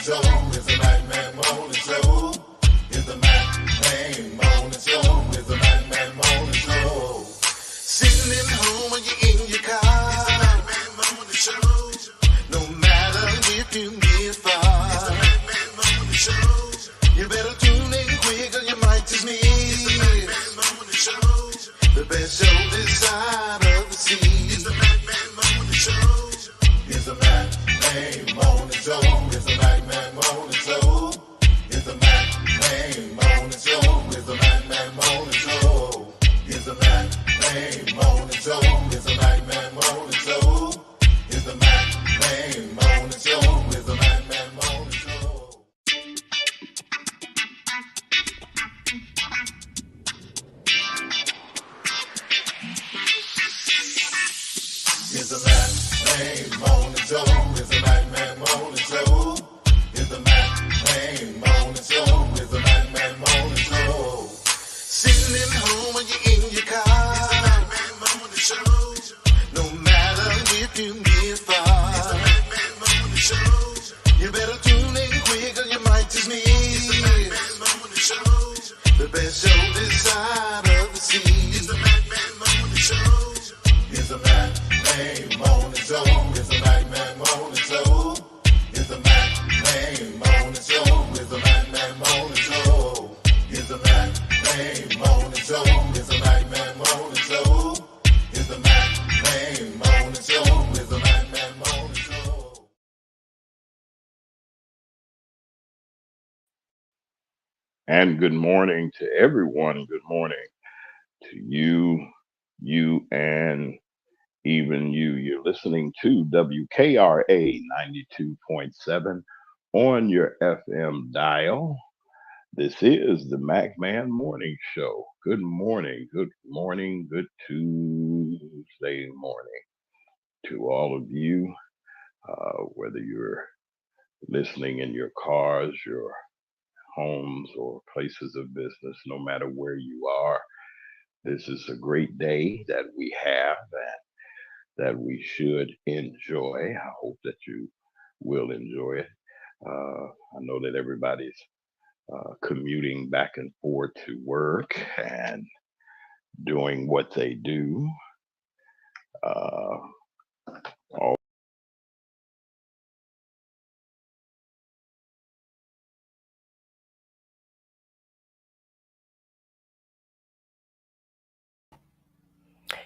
Show. It's the Madman Morning Show. It's the Madman Morning Show. It's the Madman Morning Show. Sitting at home when you're in your car. It's the Madman Morning Show. No matter if you get far. It's the Madman Morning Show. You better tune in quick or you might just miss. It's the Madman Morning Show. The best show this side of the sea. It's the Madman Morning Show. It's the Madman Morning Show. It's the Madman Morning Show. It's the Madman Morning Show. It's the Madman Morning Show. It's the Madman Morning Show. It's the Madman Morning Show. It's the Madman Morning Show. It's the Madman Morning Show. It's the Madman Morning Show. It's the Madman Morning Show. It's the Madman Morning Show. It's the Madman Morning Show. Sitting at home when you're in your car. It's the Madman Morning Show. No matter if you get far. It's the Madman Morning Show. You better tune in quick or you might just miss. It's the Madman Morning Show. The best show this side of the sea. It's the Madman Morning Show. It's the Madman Morning Show. It's the Madman Morning Show. It's the Madman Morning Show. It's the Madman Morning Show. It's the Madman Morning Show. It's the Madman Morning Show. It's the Madman Morning Show. It's the Madman Morning Show. And good morning to everyone. Good morning to you, and even you. You're listening to WKRA 92.7 on your FM dial. This is the MacMan Morning Show. Good morning, good Tuesday morning to all of you, whether you're listening in your cars, your homes, or places of business, no matter where you are. This is a great day that we have and that we should enjoy. I hope that you will enjoy it. I know that everybody's commuting back and forth to work and doing what they do. Uh, all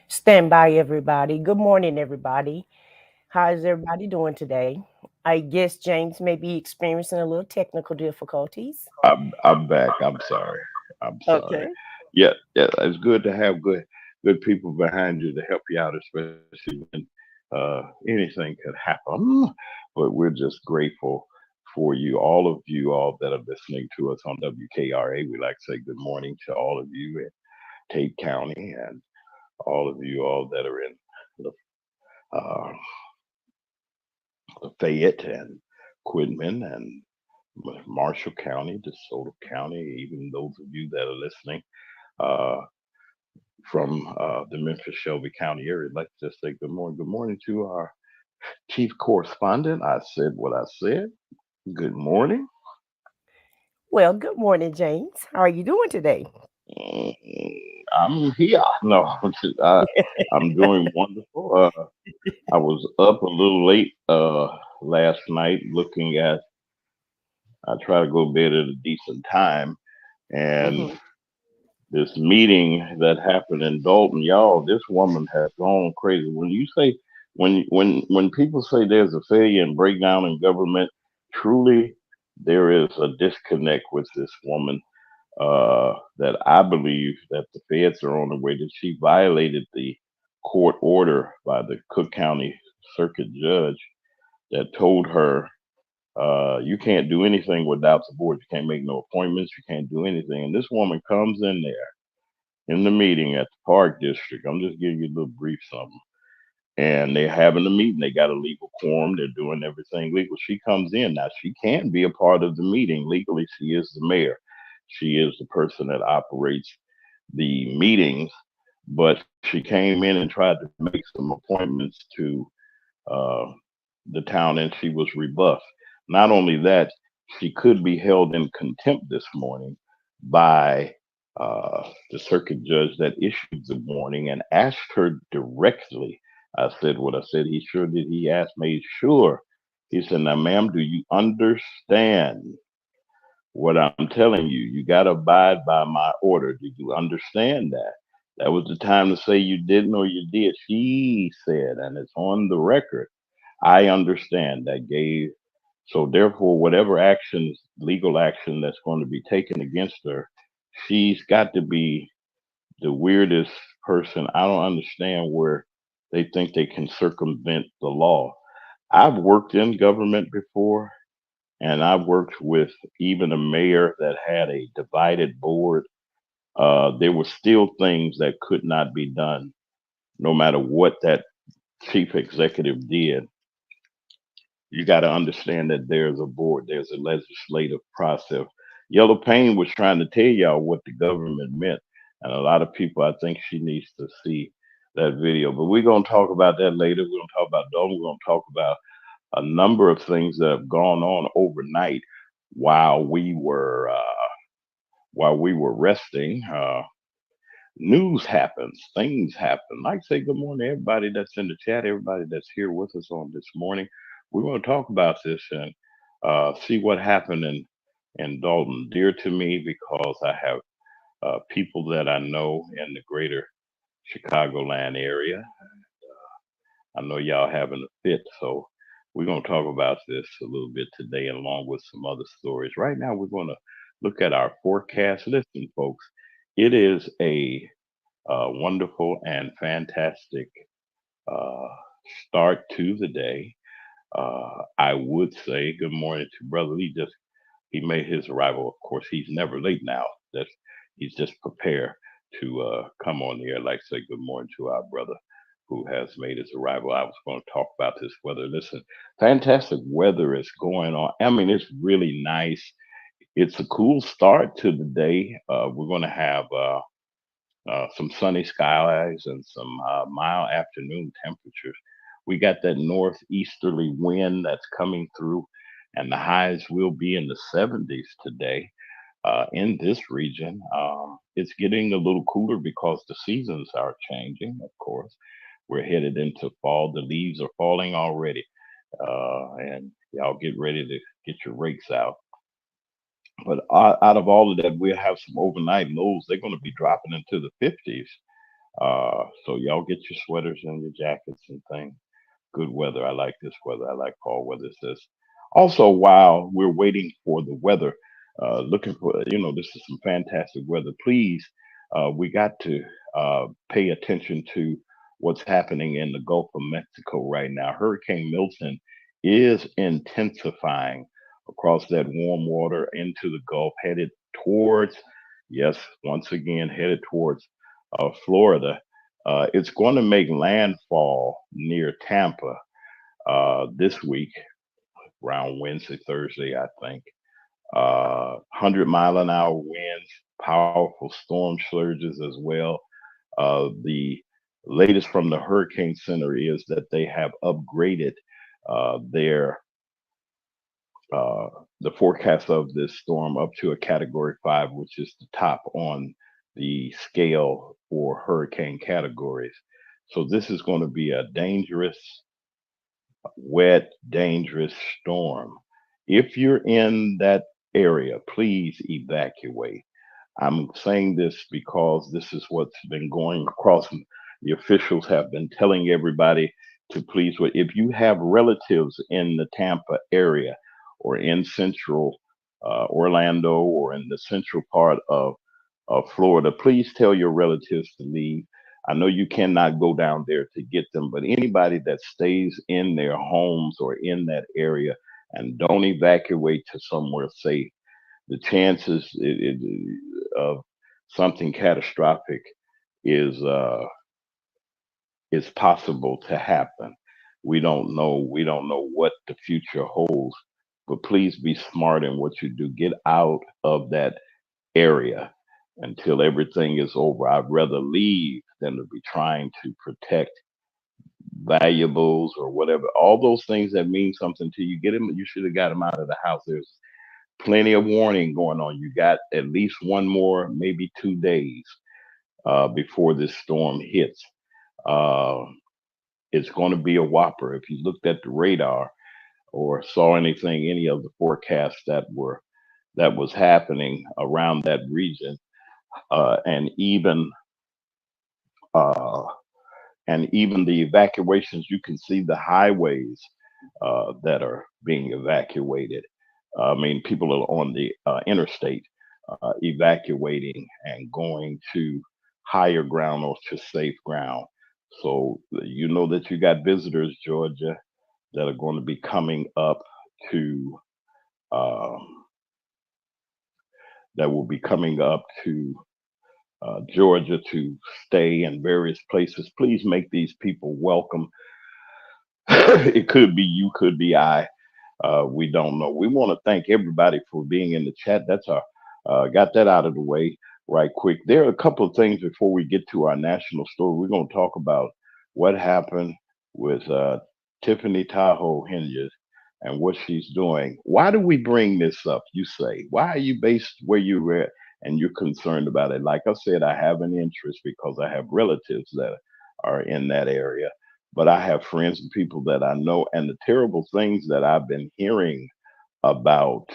Stand by, everybody. Good morning, everybody. How is everybody doing today? I guess James may be experiencing a little technical difficulties. I'm back. I'm sorry. I'm sorry. Okay. Yeah, it's good to have good people behind you to help you out, especially when anything could happen. But we're just grateful for you, all that are listening to us on WKRA. We like to say good morning to all of you in Tate County and all of you all that are in the uh, Fayette and Quitman and Marshall County, DeSoto County, even those of you that are listening uh, from the Memphis Shelby County area. I'd like to just say good morning. Good morning to our chief correspondent. I said what I said. Good morning. Well, good morning, James. How are you doing today? Mm, I'm here. No, I'm doing wonderful. I was up a little late last night looking at, I try to go to bed at a decent time. And Hmm. this meeting that happened in Dolton, y'all, this woman has gone crazy. When you say, when people say there's a failure and breakdown in government, truly there is a disconnect with this woman. That I believe that the feds are on the way, that she violated the court order by the Cook County Circuit Judge that told her you can't do anything without the board. You can't make no appointments. You can't do anything. And this woman comes in there in the meeting at the Park District. I'm just giving you a little brief something. And they're having a meeting. They got a legal quorum. They're doing everything legal. She comes in. Now, she can be a part of the meeting. Legally, she is the mayor. She is the person that operates the meetings. But she came in and tried to make some appointments to uh, the town, and she was rebuffed. Not only that, she could be held in contempt this morning by the circuit judge that issued the warning and asked her directly. I said what I said. He sure did. He asked, made sure. He said, now, ma'am, do you understand what I'm telling you? You got to abide by my order. Do you understand that? That was the time to say you didn't or you did. She said, and it's on the record, I understand that gave. So therefore, whatever actions, legal action that's going to be taken against her, she's got to be the weirdest person. I don't understand where they think they can circumvent the law. I've worked in government before, and I've worked with even a mayor that had a divided board. There were still things that could not be done, no matter what that chief executive did. You got to understand that there's a board, there's a legislative process. Yellow Pain was trying to tell y'all what the government meant, and a lot of people, I think she needs to see that video. But we're gonna talk about that later. We're gonna talk about Dalton. We're gonna talk about a number of things that have gone on overnight while we were resting. News happens, things happen. Like say good morning to everybody that's in the chat, everybody that's here with us on this morning. We're going to talk about this and see what happened in Dalton. Dear to me because I have people that I know in the greater Chicagoland area. I know y'all having a fit, so we're going to talk about this a little bit today, along with some other stories. Right now, we're going to look at our forecast. Listen, folks, it is a wonderful and fantastic uh, start to the day. I would say good morning to Brother Lee. Just he made his arrival. Of course, he's never late now. That's he's just prepared to come on the air. Like say good morning to our brother who has made his arrival. I was going to talk about this weather. Listen, fantastic weather is going on. I mean, it's really nice. It's a cool start to the day. We're going to have some sunny skies and some mild afternoon temperatures. We got that northeasterly wind that's coming through, and the highs will be in the 70s today in this region. It's getting a little cooler because the seasons are changing, of course. We're headed into fall. The leaves are falling already, and y'all get ready to get your rakes out. But out of all of that, we'll have some overnight lows. They're going to be dropping into the 50s. So y'all get your sweaters and your jackets and things. Good weather. I like this weather. I like fall weather. It says also while we're waiting for the weather, looking for this is some fantastic weather. Please, we got to pay attention to what's happening in the Gulf of Mexico right now. Hurricane Milton is intensifying across that warm water into the Gulf, headed towards, yes, once again headed towards Florida. It's going to make landfall near Tampa this week, around Wednesday, Thursday, I think. 100-mile-an-hour winds, powerful storm surges as well. The latest from the Hurricane Center is that they have upgraded their uh, the forecast of this storm up to a Category 5, which is the top on the scale for hurricane categories. So this is going to be a dangerous, wet, dangerous storm. If you're in that area, please evacuate. I'm saying this because this is what's been going across. The officials have been telling everybody to please wait. If you have relatives in the Tampa area or in central Orlando or in the central part of Florida, please tell your relatives to leave. I know you cannot go down there to get them, but anybody that stays in their homes or in that area and don't evacuate to somewhere safe, the chances of something catastrophic is is possible to happen. We don't know. We don't know what the future holds. But please be smart in what you do. Get out of that area until everything is over. I'd rather leave than to be trying to protect valuables or whatever. All those things that mean something to you, get them. You should have got them out of the house. plenty of warning going on. You got at least one more, maybe 2 days before this storm hits. Uh, it's going to be a whopper. If you looked at the radar or saw anything, any of the forecasts that was happening around that region, and uh, even the evacuations, you can see the highways that are being evacuated. I mean, people are on the interstate evacuating and going to higher ground or to safe ground. So you know that you got visitors, Georgia, that are going to be coming up to um, that will be coming up to Georgia to stay in various places. Please make these people welcome. It could be you, could be I. We don't know. We want to thank everybody for being in the chat. That's our got that out of the way right quick. There are a couple of things before we get to our national story. We're going to talk about what happened with Tiffany Tahoe Hinges and what she's doing. Why do we bring this up? You say, why are you based where you're at and you're concerned about it? Like I said, I have an interest because I have relatives that are in that area, but I have friends and people that I know, and the terrible things that I've been hearing about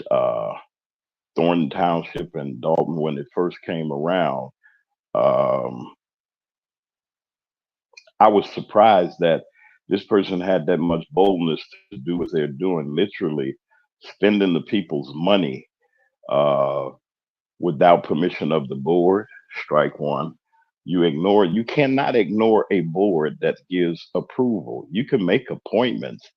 Thornton Township and Dalton when it first came around. Um, I was surprised that this person had that much boldness to do what they're doing, literally spending the people's money uh, without permission of the board. Strike one. You cannot ignore a board that gives approval. You can make appointments,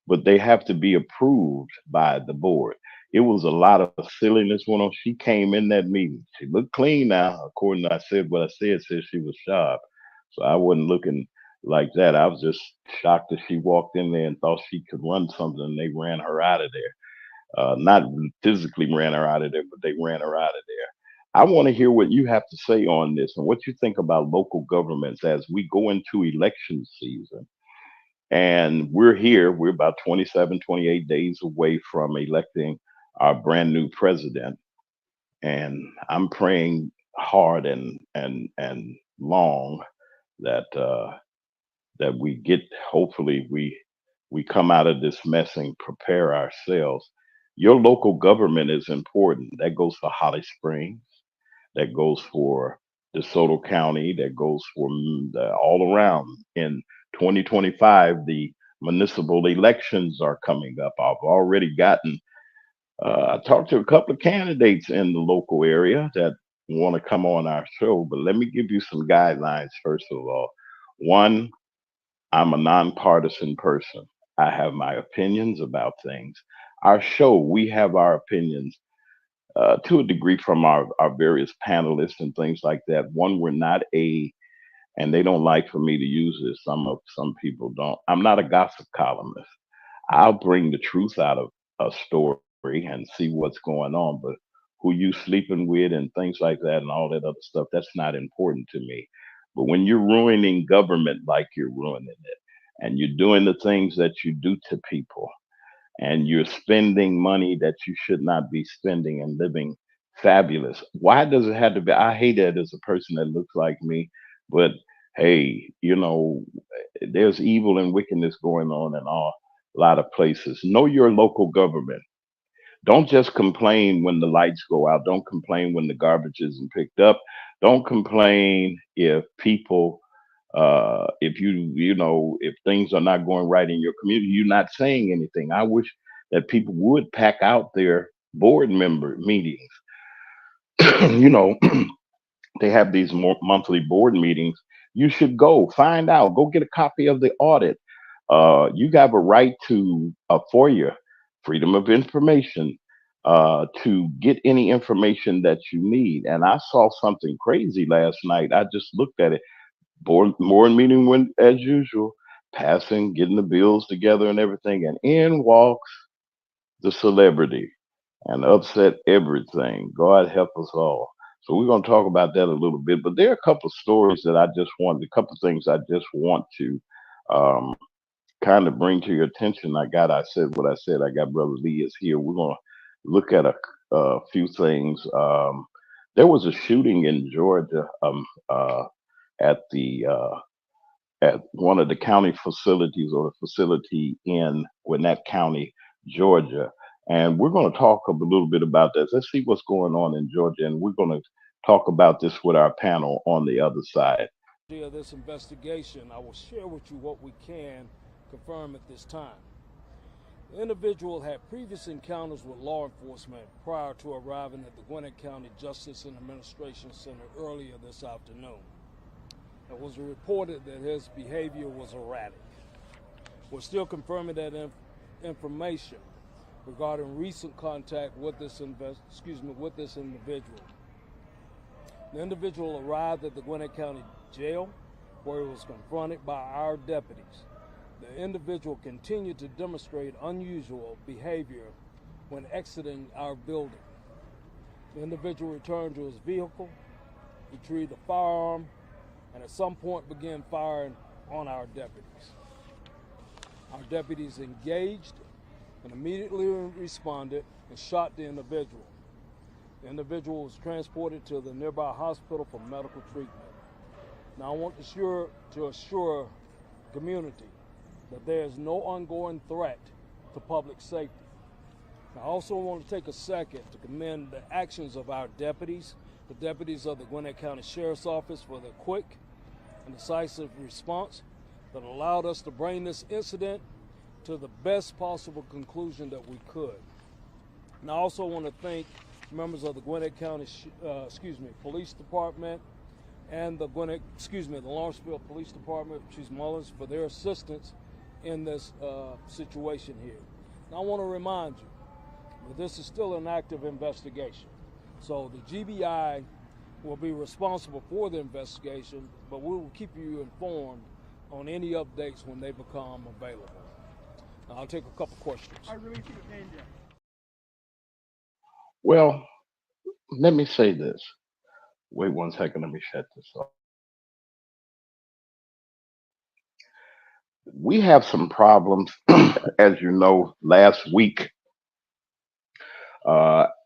but they have to be approved by the board. It was a lot of silliness when she came in that meeting. She looked clean now, according to I said what I said she was sharp. So I wasn't looking like that. I was just shocked that she walked in there and thought she could run something and they ran her out of there. Not physically ran her out of there, but they ran her out of there. I want to hear what you have to say on this and what you think about local governments as we go into election season. And we're here, we're about 27, 28 days away from electing our brand new president. And I'm praying hard and long that that we get, hopefully we come out of this mess and prepare ourselves. Your local government is important. That goes for Holly Springs, that goes for DeSoto County, that goes for all around. In 2025, the municipal elections are coming up. I've already gotten I talked to a couple of candidates in the local area that want to come on our show, but let me give you some guidelines first of all. One, I'm a nonpartisan person. I have my opinions about things. Our show, we have our opinions to a degree from our various panelists and things like that. One, we're not and they don't like for me to use this. Some people don't. I'm not a gossip columnist. I'll bring the truth out of a story and see what's going on, but who you sleeping with and things like that and all that other stuff, that's not important to me. But when you're ruining government like you're ruining it, and you're doing the things that you do to people, and you're spending money that you should not be spending and living fabulous. Why does it have to be? I hate that as a person that looks like me, but hey, there's evil and wickedness going on in a lot of places. Know your local government. Don't just complain when the lights go out. Don't complain when the garbage isn't picked up. Don't complain if people, if if things are not going right in your community, you're not saying anything. I wish that people would pack out their board member meetings. you know, they have these monthly board meetings. You should go find out, go get a copy of the audit. You have a right to a FOIA, freedom of information, to get any information that you need. And I saw something crazy last night. I just looked at it. Board meeting went as usual, passing, getting the bills together and everything. And in walks the celebrity and upset everything. God help us all. So we're going to talk about that a little bit. But there are a couple of stories that a couple of things I just want to um, kind of bring to your attention. I said what I said. I got Brother Lee is here. We're going to look at a few things. There was a shooting in Georgia at the at one of the county facilities or the facility in Gwinnett County, Georgia. And we're going to talk a little bit about this. Let's see what's going on in Georgia, and we're going to talk about this with our panel on the other side. Of this investigation, I will share with you what we can confirm at this time. The individual had previous encounters with law enforcement prior to arriving at the Gwinnett County Justice and Administration Center earlier this afternoon. It was reported that his behavior was erratic. We're still confirming that information regarding recent contact with this individual. The individual arrived at the Gwinnett County Jail, where he was confronted by our deputies. The individual continued to demonstrate unusual behavior when exiting our building. The individual returned to his vehicle, retrieved a firearm, and at some point began firing on our deputies. Our deputies engaged and immediately responded and shot the individual. The individual was transported to the nearby hospital for medical treatment. Now I want to assure the community that there is no ongoing threat to public safety. I also want to take a second to commend the actions of our deputies, the deputies of the Gwinnett County Sheriff's Office, for their quick and decisive response that allowed us to bring this incident to the best possible conclusion that we could. And I also want to thank members of the Gwinnett County Police Department and the Lawrenceville Police Department, Chief Mullins, for their assistance in this situation here. Now I want to remind you that this is still an active investigation. So the GBI will be responsible for the investigation, but we will keep you informed on any updates when they become available. Now I'll take a couple questions. Well, let me say this. Wait one second. Let me shut this off. We have some problems. As you know, last week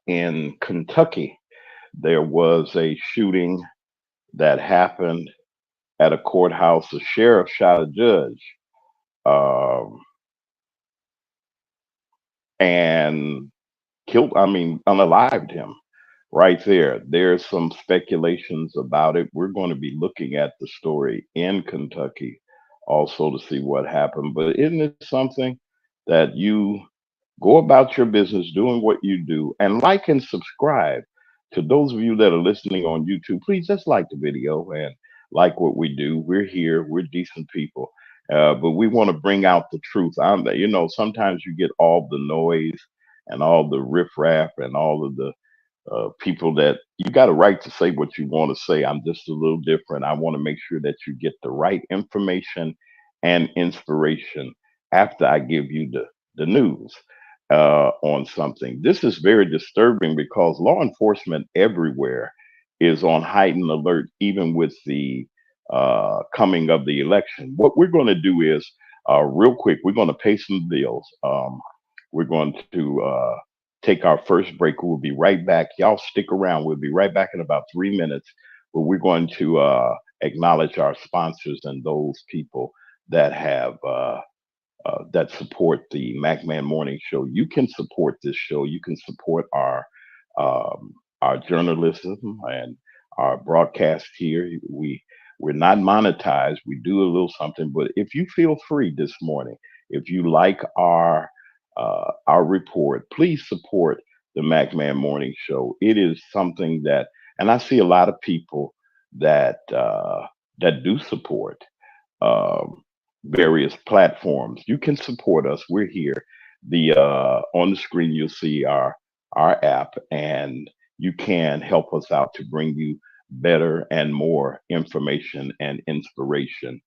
in Kentucky, there was a shooting that happened at a courthouse. A sheriff shot a judge um, and unalived him right there. There's some speculations about it. We're going to be looking at the story in Kentucky also to see what happened. But isn't it something that you go about your business doing what you do and like and subscribe? To those of you that are listening on YouTube, please just like the video and like what we do. We're here, we're decent people. But we want to bring out the truth. Sometimes you get all the noise and all the riffraff and all of the people that you got a right to say what you want to say. I'm just a little different. I want to make sure that you get the right information and inspiration after I give you the news on something. This is very disturbing because law enforcement everywhere is on heightened alert, even with the coming of the election. What we're going to do is, real quick, we're going to pay some bills. We're going to take our first break. We'll be right back. Y'all stick around. We'll be right back in about 3 minutes. But we're going to acknowledge our sponsors and those people that have that support the MacMan Morning Show. You can support this show. You can support our journalism and our broadcast here. We're not monetized. We do a little something. But if you feel free this morning, if you like our report, please support the MacMan Morning Show. It is something that, and I see a lot of people that do support um, various platforms. You can support us. We're here. The On the screen you'll see our app, and you can help us out to bring you better and more information and inspiration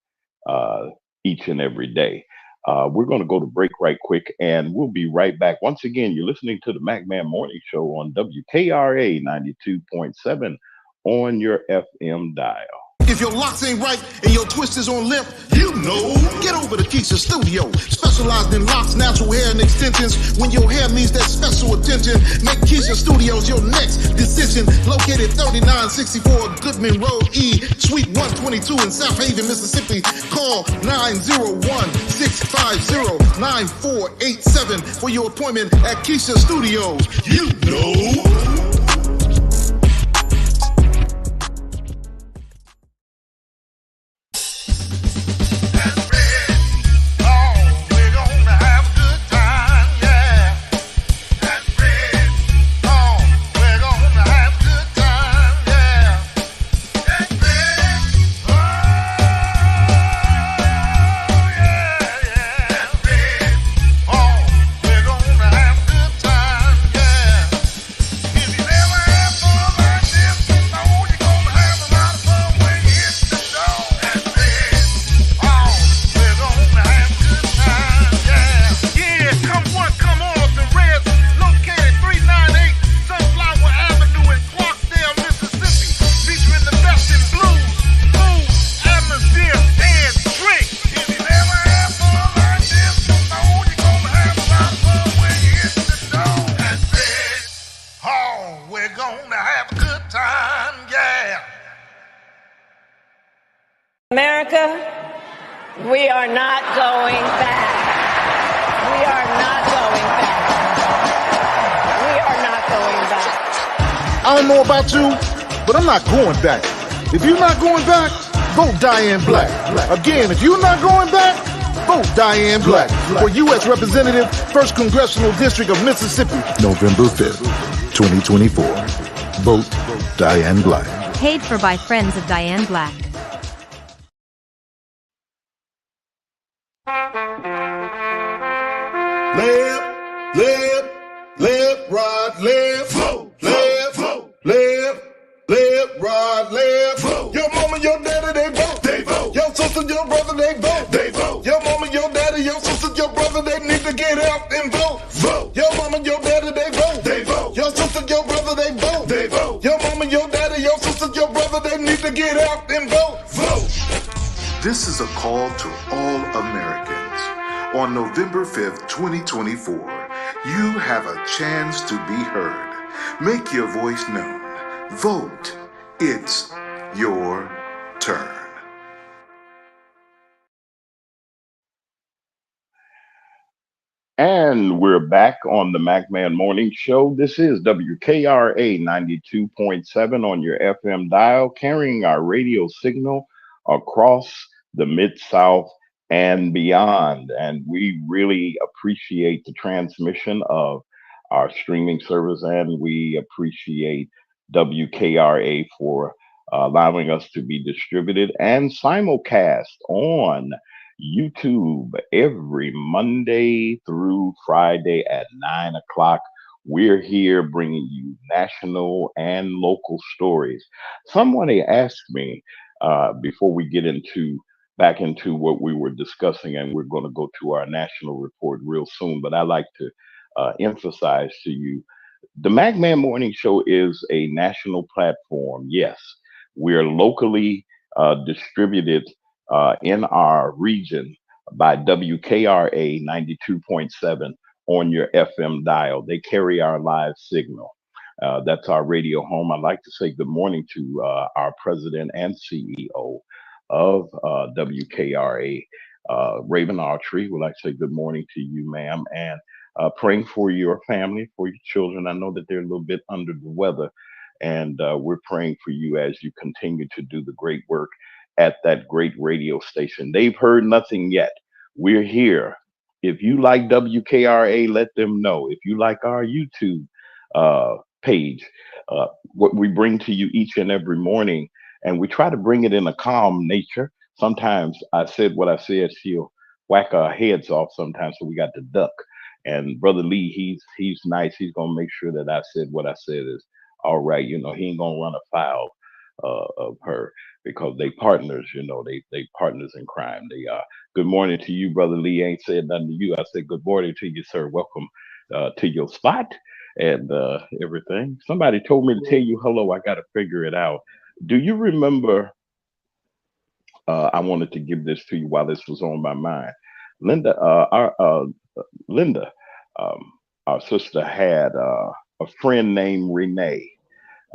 uh, each and every day. We're going to go to break right quick, and we'll be right back. Once again, you're listening to the MacMan Morning Show on WKRA 92.7 on your FM dial. If your locks ain't right and your twist is on limp, you know. Get over to Keisha Studio. Specialized in locks, natural hair, and extensions. When your hair needs that special attention, make Keisha Studios your next decision. Located 3964 Goodman Road E, Suite 122 in South Haven, Mississippi. Call 901-650-9487 for your appointment at Keisha Studios. You know. America, we are not going back. We are not going back. We are not going back. I don't know about you, but I'm not going back. If you're not going back, vote Diane Black. Again, if you're not going back, vote Diane Black for U.S. Representative, 1st Congressional District of Mississippi. November 5th, 2024. Vote Diane Black. Paid for by friends of Diane Black. Left, right, left, vote, left, right, left. Vote. Your mama, your daddy, they vote. Your sister, your brother, they vote. Your mama, your daddy, your sister, your brother, they need to get out and vote. Your mama, your daddy, they vote. Your sister, your brother, they vote. Your mama, your daddy, your sister, your brother, they need to get out and vote. This is a call to all Americans. On November 5th, 2024, you have a chance to be heard. Make your voice known. Vote. It's your turn. And we're back on the MacMan Morning Show. This is WKRA 92.7 on your FM dial, carrying our radio signal across the Mid-South and beyond. And we really appreciate the transmission of our streaming service, and we appreciate WKRA for allowing us to be distributed and simulcast on YouTube every Monday through Friday at 9 o'clock. We're here bringing you national and local stories. Somebody asked me before we get back into what we were discussing, and we're going to go to our national report real soon, but I like to emphasize to you the MacMan Morning Show is a national platform. Yes, we're locally distributed in our region by WKRA 92.7 on your FM dial. They carry our live signal. That's our radio home. I'd like to say good morning to our president and CEO of WKRA, Raven Autry. We'd like to say good morning to you, ma'am, and praying for your family, for your children. I know that they're a little bit under the weather, and we're praying for you as you continue to do the great work at that great radio station. They've heard nothing yet. We're here. If you like WKRA, let them know. If you like our YouTube page, what we bring to you each and every morning, and we try to bring it in a calm nature. Sometimes I said what I said, she'll whack our heads off sometimes, so we got to duck. And Brother Lee, he's nice. He's gonna make sure that I said what I said is all right. You know, he ain't gonna run afoul of her because they partners. You know, they partners in crime. They are. Good morning to you, Brother Lee. Ain't said nothing to you. I said good morning to you, sir. Welcome to your spot and everything. Somebody told me to tell you hello. I got to figure it out. Do you remember I wanted to give this to you while this was on my mind. Linda, our Linda, um, our sister had a friend named Renee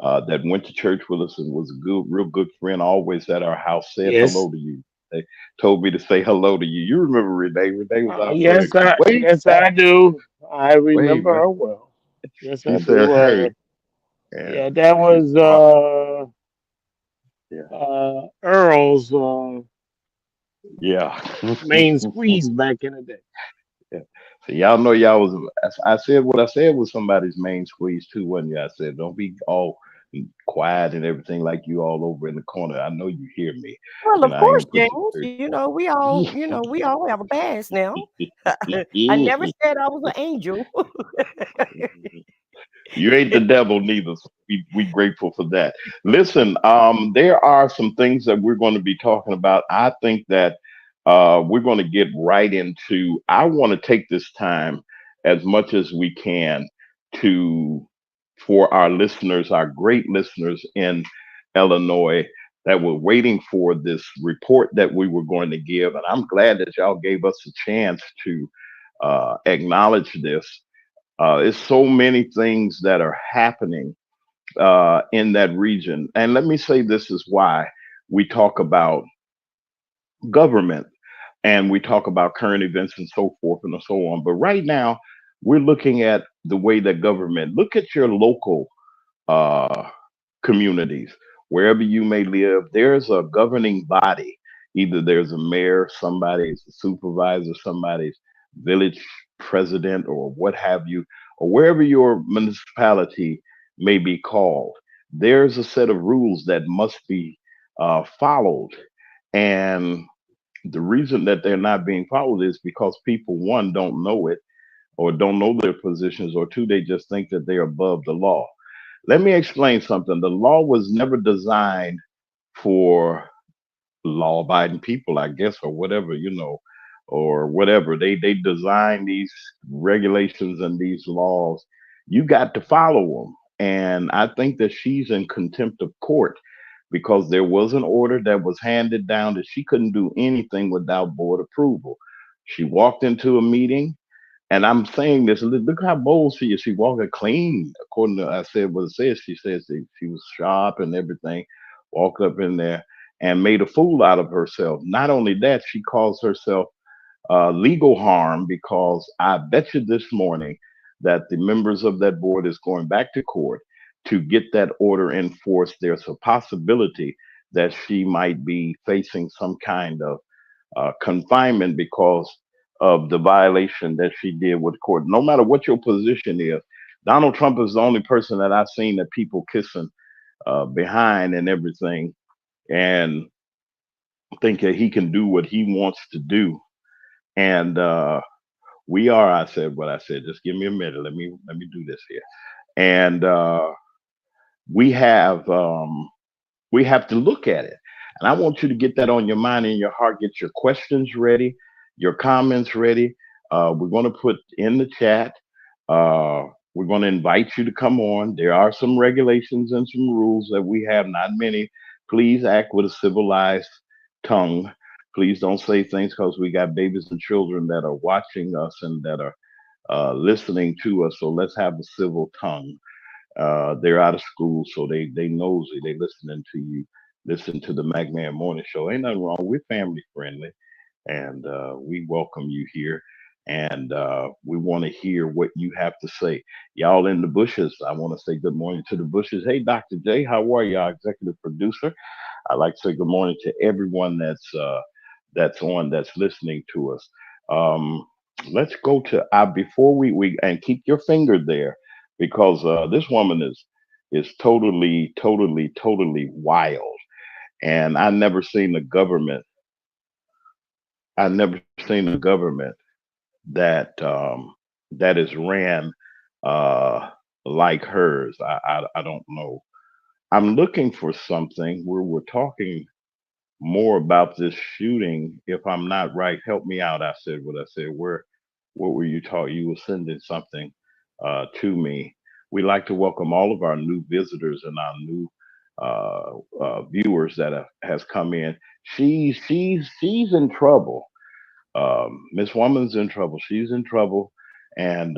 that went to church with us and was a good, real good friend. Always at our house, said Yes. hello to you. They told me to say hello to you. You remember Renee? Renee was our friend. Yes, I Way yes back, I do. I way remember back. her well. Yes, She I said, do. "Hey," and Yeah, that she was brought, yeah, Earl's yeah. main squeeze back in the day. Yeah. So y'all know y'all was. I said what I said was somebody's main squeeze too, wasn't you? I said don't be all quiet and everything like you all over in the corner. I know you hear me. Well, You know of I course, ain't put James. you We all have a past now. I never through. said I was an angel. You ain't the devil neither. So we grateful for that. Listen, there are some things that we're going to be talking about. I think that we're going to get right into. I want to take this time as much as we can to for our listeners, our great listeners in Illinois that were waiting for this report that we were going to give, and I'm glad that y'all gave us a chance to acknowledge this. It's so many things that are happening in that region. And let me say this is why we talk about government and we talk about current events and so forth and so on. But right now, we're looking at the way that government, look at your local uh, communities, wherever you may live, there's a governing body. Either there's a mayor, somebody's a supervisor, somebody's village president, or what have you, or wherever your municipality may be called. There's a set of rules that must be followed. And the reason that they're not being followed is because people, one, don't know it or don't know their positions, or two, they just think that they're above the law. Let me explain something. The law was never designed for law abiding people, I guess, or whatever, or whatever. They designed these regulations and these laws. You got to follow them. And I think that she's in contempt of court because there was an order that was handed down that she couldn't do anything without board approval. She walked into a meeting, and I'm saying this. Look how bold she is. She walked it clean, according to I said what it says. She says she was sharp and everything. Walked up in there and made a fool out of herself. Not only that, she caused herself legal harm because I bet you this morning that the members of that board is going back to court to get that order enforced. There's a possibility that she might be facing some kind of confinement because of the violation that she did with court. No matter what your position is, Donald Trump is the only person that I've seen that people kissing behind and everything, and think that he can do what he wants to do. And we are. I said what I said. Just give me a minute. Let me do this here. And we have. We have to look at it. And I want you to get that on your mind and your heart. Get your questions ready, your comments ready. We're going to put in the chat. Uh, we're going to invite you to come on. There are some regulations and some rules that we have, not many. Please act with a civilized tongue. Please don't say things because we got babies and children that are watching us and that are listening to us. So let's have a civil tongue. They're out of school, so they nosy. They listening to you. Listen to the McMahon Morning Show. Ain't nothing wrong. We're family friendly, and we welcome you here. And we want to hear what you have to say. Y'all in the bushes, I want to say good morning to the bushes. Hey, Dr. J, how are you, our executive producer? I'd like to say good morning to everyone that's on, that's listening to us. Um, let's go to before we and keep your finger there because this woman is totally wild, and I never seen a government that that is ran uh, like hers. I don't know. I'm looking for something where we're talking more about this shooting. If I'm not right, help me out. I said what I said. What were you talking? You were sending something to me. We like to welcome all of our new visitors and our new viewers that has come in. She's in trouble. Miss Woman's in trouble. She's in trouble. And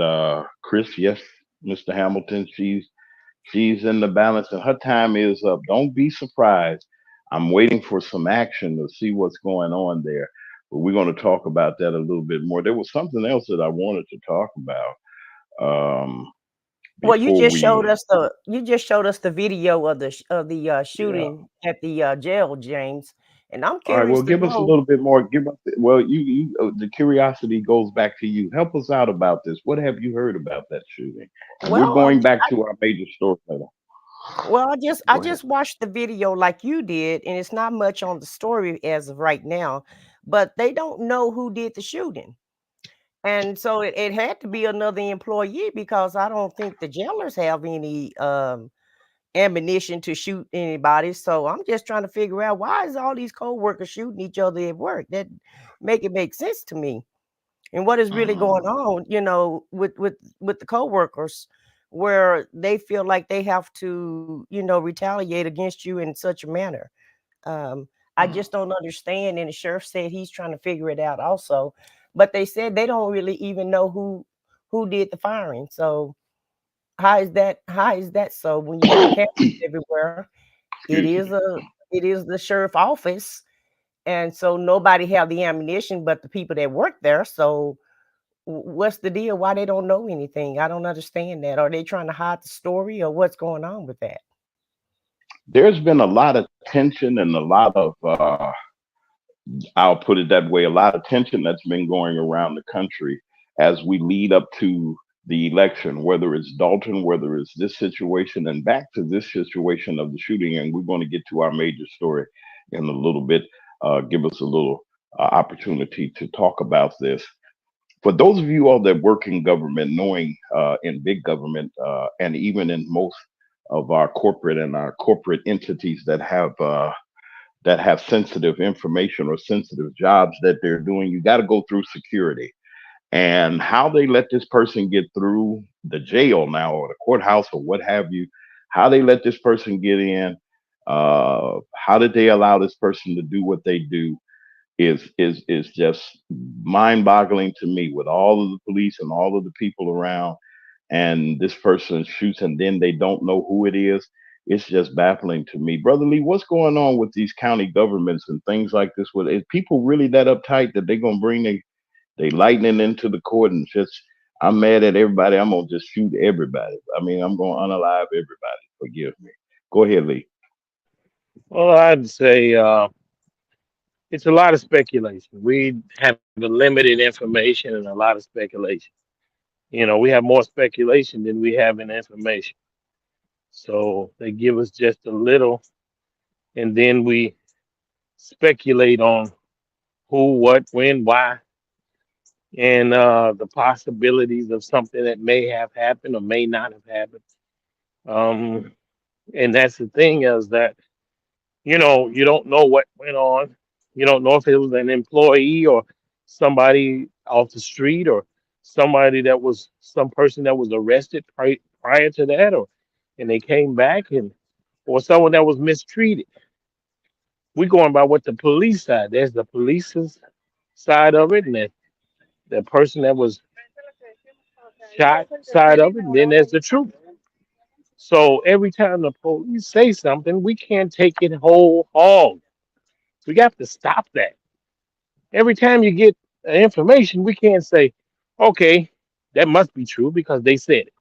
Chris, yes, Mr. Hamilton, she's in the balance, and her time is up. Don't be surprised. I'm waiting for some action to see what's going on there. But we're going to talk about that a little bit more. There was something else that I wanted to talk about Well, you before just showed we. us the video of the Yeah. shooting at the jail, James, and I'm All right. curious Well, to give us a know. little bit more. Give us. Well, the curiosity goes back to you. Help us out about this. What have you heard about that shooting? And we're Well, going back to our major story later. I Go ahead. just watched the video like you did, and it's not much on the story as of right now, but they don't know who did the shooting. And so it had to be another employee because I don't think the jailers have any ammunition to shoot anybody. So I'm just trying to figure out why is all these co-workers shooting each other at work? That make sense to me. And what is really going Mm, on, with the co-workers where they feel like they have to, retaliate against you in such a manner. I mm, just don't understand. And the sheriff said he's trying to figure it out also. But they said they don't really even know who did the firing. So how is that so when you got cameras everywhere? It excuse is me. a it is the sheriff office, and so nobody have the ammunition but the people that work there. So what's the deal? Why they don't know anything? I don't understand that. Are they trying to hide the story or what's going on with that? There's been a lot of tension and a lot of I'll put it that way, a lot of tension that's been going around the country as we lead up to the election, whether it's Dalton, whether it's this situation, and back to this situation of the shooting. And we're going to get to our major story in a little bit. Give us a little opportunity to talk about this. For those of you all that work in government, knowing in big government and even in most of our corporate and our corporate entities that have sensitive information or sensitive jobs that they're doing, you got to go through security. And how they let this person get through the jail now or the courthouse or what have you, how they let this person get in, how did they allow this person to do what they do is just mind-boggling to me with all of the police and all of the people around, and this person shoots and then they don't know who it is. It's just baffling to me. Brother Lee, what's going on with these county governments and things like this? Is people really that uptight that they're gonna bring they lightning into the court and just, I'm mad at everybody, I'm gonna just shoot everybody. I mean, I'm gonna unalive everybody. Forgive me. Go ahead, Lee. Well, I'd say it's a lot of speculation. We have a limited information and a lot of speculation. We have more speculation than we have in information. So they give us just a little, and then we speculate on who, what, when, why, and the possibilities of something that may have happened or may not have happened. Um, and that's the thing is that you don't know what went on. You don't know if it was an employee or somebody off the street or somebody that was some person that was arrested prior to that, or and they came back and or someone that was mistreated. We're going by what the police side. There's the police's side of it, and the person that was shot side of it, and then there's the truth. So every time the police say something, we can't take it whole hog. We got to stop that. Every time you get information, we can't say, okay, that must be true because they said it.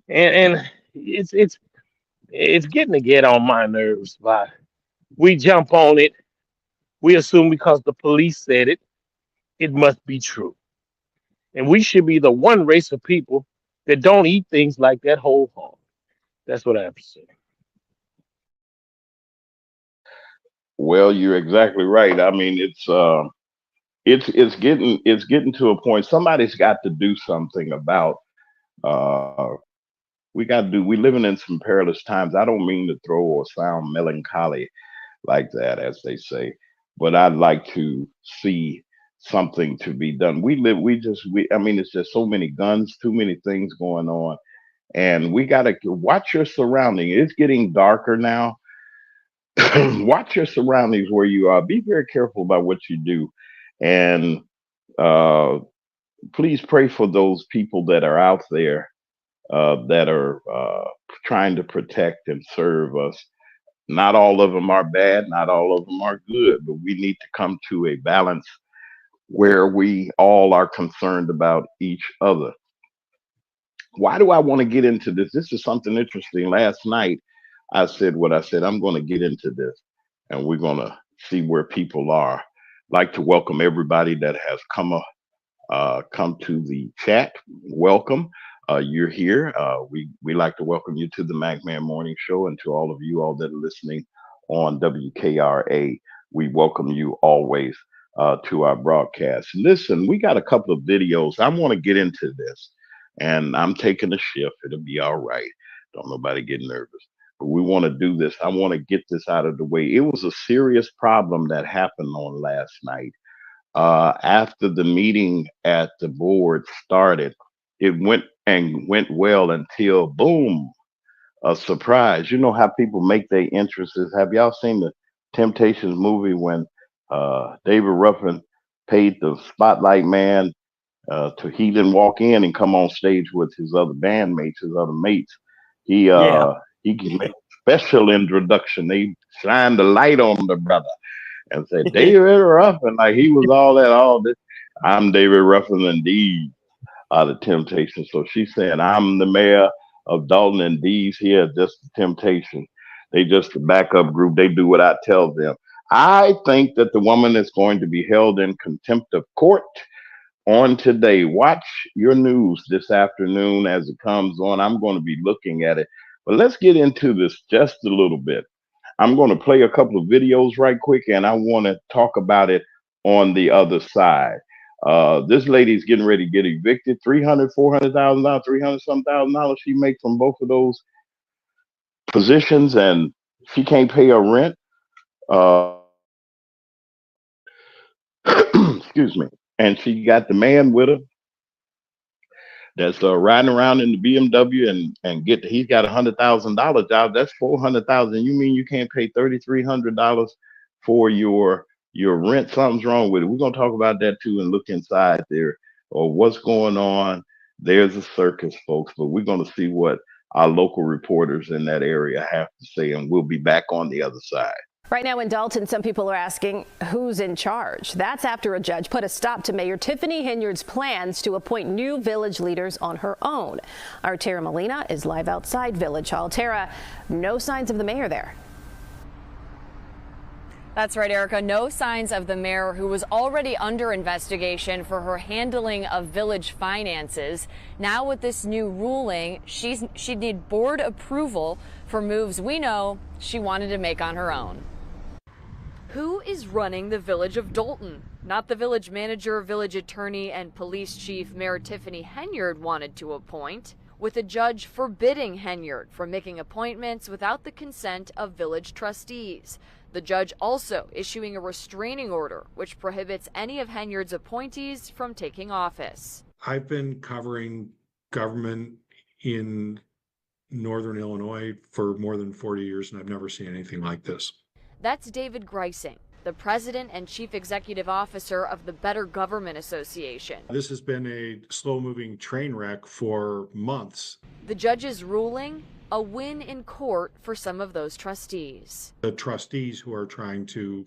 And it's getting to get on my nerves. By we jump on it, we assume because the police said it, it must be true. And we should be the one race of people that don't eat things like that whole hog. That's what I have to say. Well, you're exactly right. I mean, it's getting to a point. Somebody's got to do something about. Uh, we got to do. We living in some perilous times. I don't mean to throw or sound melancholy like that, as they say, but I'd like to see something to be done. We live. We just. We. I mean, it's just so many guns, too many things going on, and we got to watch your surrounding. It's getting darker now. watch your surroundings where you are. Be very careful about what you do, and uh, please pray for those people that are out there that are trying to protect and serve us. Not all of them are bad, not all of them are good, but we need to come to a balance where we all are concerned about each other. Why do I want to get into this? This is something interesting. Last night, I said what I said. I'm going to get into this, and we're going to see where people are. Like to welcome everybody that has come to the chat. Welcome. You're here. We like to welcome you to the MacMan Morning Show, and to all of you all that are listening on WKRA. We welcome you always to our broadcast. Listen, we got a couple of videos. I want to get into this, and I'm taking a shift. It'll be all right. Don't nobody get nervous. But we want to do this. I want to get this out of the way. It was a serious problem that happened on last night after the meeting at the board started. It went well until boom, a surprise. You know how people make their entrances. Have y'all seen the Temptations movie when David Ruffin paid the spotlight man to he didn't walk in and come on stage with his other bandmates, his other mates. He Yeah. he made a special introduction. They shined the light on the brother and said, David Ruffin, like he was all this. I'm David Ruffin, and these are the Temptations. So she's saying, I'm the mayor of Dolton, and these here are just the Temptations. They just a backup group. They do what I tell them. I think that the woman is going to be held in contempt of court on today. Watch your news this afternoon as it comes on. I'm going to be looking at it. But let's get into this just a little bit. I'm going to play a couple of videos right quick, and I want to talk about it on the other side. This lady's getting ready to get evicted. $300,000, $400,000, 300 some $1,000 she makes from both of those positions, and she can't pay her rent. Uh, excuse me. And she got the man with her that's riding around in the BMW and he's got $100,000 job. That's 400,000. You mean you can't pay $3,300 for your rent? Something's wrong with it. We're gonna talk about that too and look inside there or what's going on. There's a circus, folks, but we're gonna see what our local reporters in that area have to say, and we'll be back on the other side. Right now in Dolton, some people are asking who's in charge. That's after a judge put a stop to Mayor Tiffany Henyard's plans to appoint new village leaders on her own. Our Tara Molina is live outside Village Hall. Tara, no signs of the mayor there. That's right, Erica. No signs of the mayor, who was already under investigation for her handling of village finances. Now with this new ruling, she'd need board approval for moves we know she wanted to make on her own. Who is running the village of Dolton? Not the village manager, village attorney, and police chief Mayor Tiffany Henyard wanted to appoint, with a judge forbidding Henyard from making appointments without the consent of village trustees. The judge also issuing a restraining order, which prohibits any of Henyard's appointees from taking office. I've been covering government in Northern Illinois for more than 40 years, and I've never seen anything like this. That's David Greising, the president and chief executive officer of the Better Government Association. This has been a slow-moving train wreck for months. The judge's ruling, a win in court for some of those trustees. The trustees who are trying to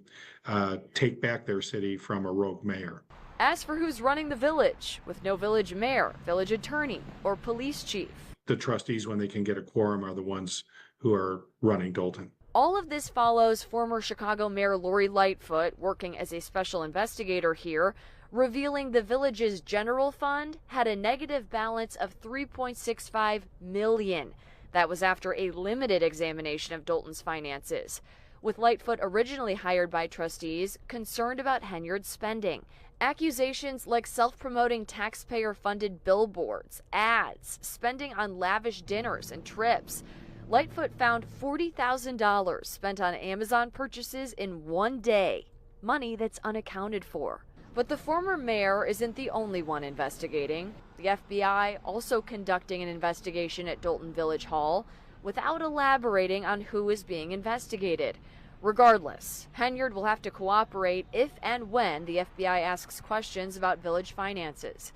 take back their city from a rogue mayor. As for who's running the village, with no village mayor, village attorney, or police chief. The trustees, when they can get a quorum, are the ones who are running Dolton. All of this follows former Chicago Mayor Lori Lightfoot, working as a special investigator here, revealing the village's general fund had a negative balance of $3.65 million. That was after a limited examination of Dolton's finances, with Lightfoot originally hired by trustees concerned about Henyard's spending. Accusations like self-promoting taxpayer-funded billboards, ads, spending on lavish dinners and trips. Lightfoot found $40,000 spent on Amazon purchases in one day, money that's unaccounted for. But the former mayor isn't the only one investigating. The FBI also conducting an investigation at Dolton Village Hall without elaborating on who is being investigated. Regardless, Henyard will have to cooperate if and when the FBI asks questions about village finances.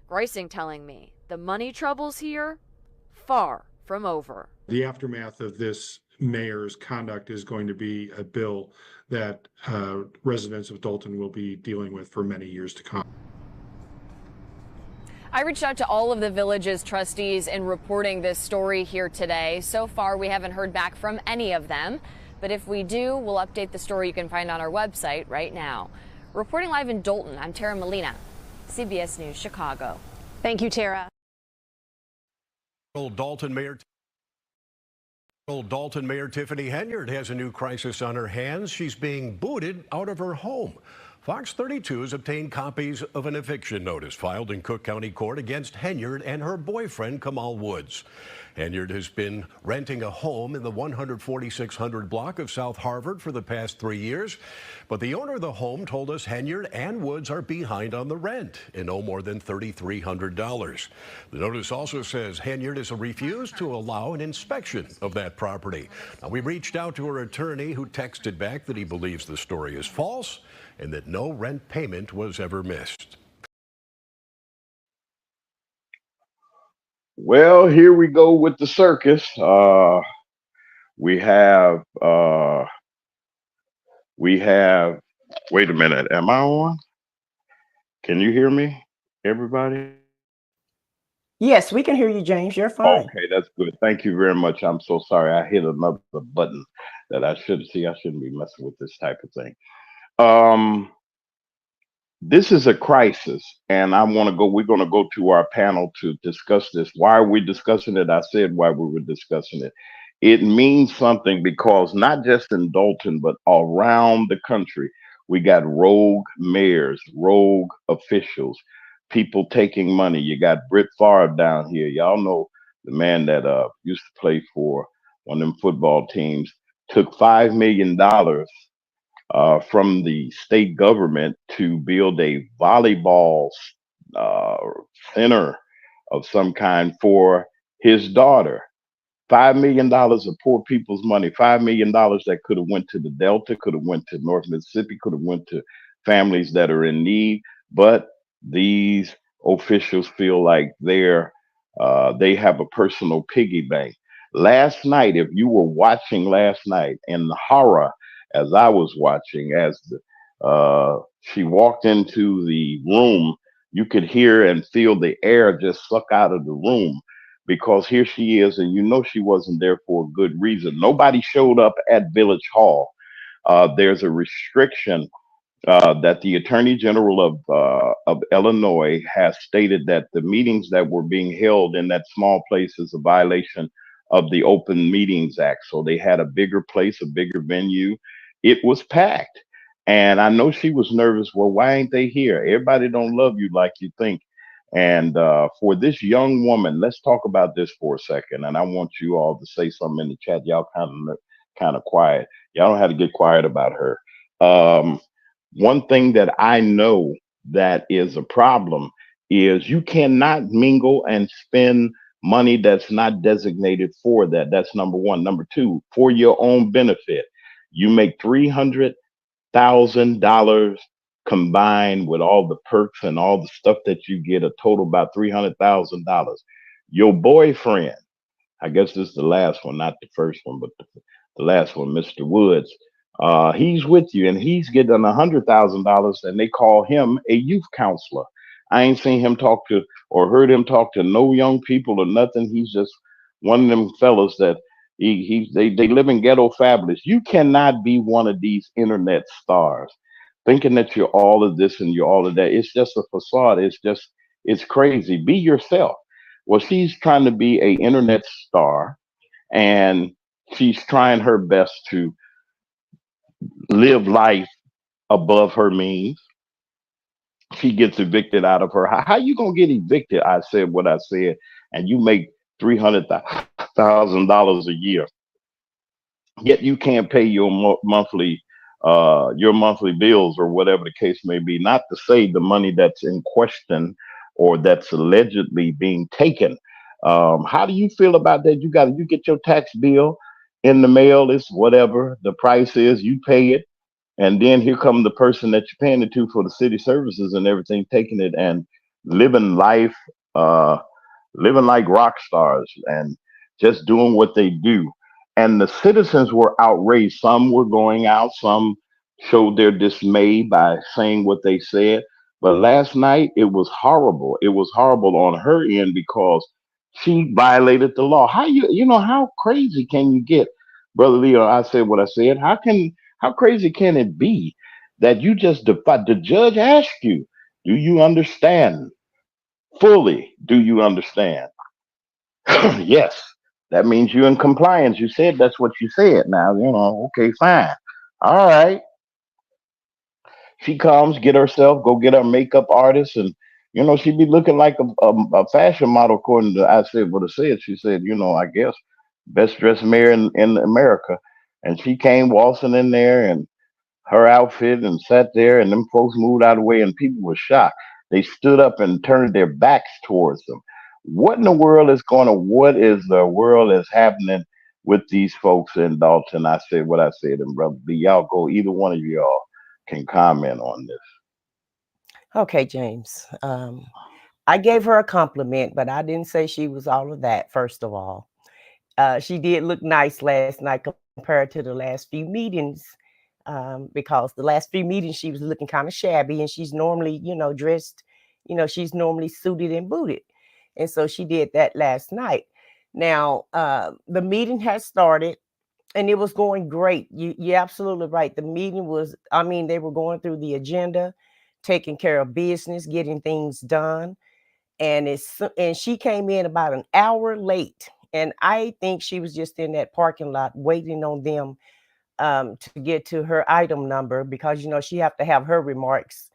Greising telling me the money troubles here, far from over. The aftermath of this mayor's conduct is going to be a bill that residents of Dolton will be dealing with for many years to come. I reached out to all of the village's trustees in reporting this story here today. So far, we haven't heard back from any of them. But if we do, we'll update the story you can find on our website right now. Reporting live in Dolton, I'm Tara Molina, CBS News, Chicago. Thank you, Tara. Dolton Mayor Tiffany Henyard has a new crisis on her hands. She's being booted out of her home. Fox 32 has obtained copies of an eviction notice filed in Cook County Court against Henyard and her boyfriend, Kamal Woods. Henyard has been renting a home in the 14600 block of South Harvard for the past 3 years. But the owner of the home told us Henyard and Woods are behind on the rent and owe more than $3,300. The notice also says Henyard has refused to allow an inspection of that property. Now, we reached out to her attorney, who texted back that he believes the story is false and that no rent payment was ever missed. Well, here we go with the circus. We have, wait a minute, am I on? Can you hear me, everybody? Yes, we can hear you, James. You're fine. Okay, that's good. Thank you very much. I'm so sorry. I hit another button that I should see. I shouldn't be messing with this type of thing. This is a crisis, and we're going to go to our panel to discuss this. Why are we discussing it? I said why we were discussing it. It means something because not just in Dolton, but around the country, we got rogue mayors, rogue officials, people taking money. You got Britt Favre down here. Y'all know the man that used to play for one of them football teams, took $5 million from the state government to build a volleyball center of some kind for his daughter. $5 million of poor people's money. $5 million that could have went to the Delta, could have went to North Mississippi, could have went to families that are in need. But these officials feel like they have a personal piggy bank. Last night, if you were watching last night, in the horror as I was watching, as she walked into the room, you could hear and feel the air just suck out of the room, because here she is, and you know she wasn't there for a good reason. Nobody showed up at Village Hall. There's a restriction that the Attorney General of Illinois has stated that the meetings that were being held in that small place is a violation of the Open Meetings Act. So they had a bigger place, a bigger venue. It was packed. And I know she was nervous. Well, why ain't they here? Everybody don't love you like you think. And for this young woman, let's talk about this for a second. And I want you all to say something in the chat. Y'all kind of quiet. Y'all don't have to get quiet about her. One thing that I know that is a problem is you cannot mingle and spend money that's not designated for that. That's number one. Number two, for your own benefit. You make $300,000 combined with all the perks and all the stuff that you get, a total about $300,000. Your boyfriend, I guess this is the last one, not the first one, but the last one, Mr. Woods, he's with you and he's getting $100,000, and they call him a youth counselor. I ain't seen him talk to or heard him talk to no young people or nothing. He's just one of them fellas that they live in ghetto fabulous. You cannot be one of these internet stars thinking that you're all of this and you're all of that. It's just a facade. It's crazy. Be yourself. Well, she's trying to be a internet star, and she's trying her best to live life above her means. She gets evicted out of her. How you gonna get evicted? I said what I said, and you make $300,000 a year, yet you can't pay your monthly bills or whatever the case may be. Not to say the money that's in question or that's allegedly being taken. How do you feel about that? You get your tax bill. in the mail. It's whatever the price is, you pay it, and then here come the person that you're paying it to for the city services and everything, taking it and living life, uh, living like rock stars and just doing what they do. And the citizens were outraged. Some were going out, some showed their dismay by saying what they said. But last night, it was horrible. It was horrible on her end because she violated the law. How crazy can you get, Brother Leo? I said what I said. How crazy can it be that you just defy? The judge asked you, do you understand fully? Do you understand? Yes, that means you're in compliance. You said that's what you said. Now, okay, fine. All right. She comes, get herself, go get her makeup artist, and she be looking like a fashion model. According to I said what it said. She said, I guess best dressed mayor in America, and she came waltzing in there and her outfit and sat there, and them folks moved out of the way, and people were shocked. They stood up and turned their backs towards them. What is the world is happening with these folks in Dalton? I said what I said, and Brother B, y'all go, either one of y'all can comment on this. Okay, James. I gave her a compliment, but I didn't say she was all of that, first of all. She did look nice last night compared to the last few meetings, because the last few meetings she was looking kind of shabby, and she's normally, dressed, she's normally suited and booted. And so she did that last night. Now, the meeting has started and it was going great. You're absolutely right. The meeting was, I mean, they were going through the agenda, taking care of business, getting things done. And she came in about an hour late. And I think she was just in that parking lot waiting on them, to get to her item number, because she have to have her remarks,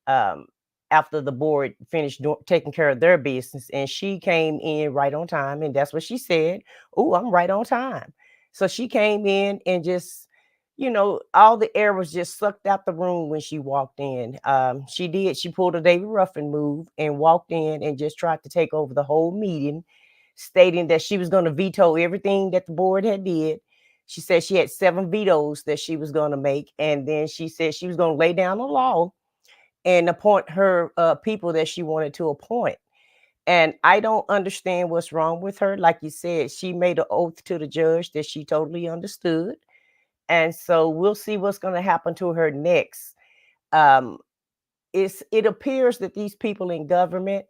um, after the board finished taking care of their business. And she came in right on time, and that's what she said. Oh, I'm right on time. So she came in and just, all the air was just sucked out the room when she walked in. She pulled a David Ruffin move and walked in and just tried to take over the whole meeting, stating that she was going to veto everything that the board had did. She said she had 7 vetoes that she was going to make, and then she said she was going to lay down the law and appoint her, people that she wanted to appoint. And I don't understand what's wrong with her. Like you said, she made an oath to the judge that she totally understood. And so we'll see what's going to happen to her next. Um, it appears that these people in government,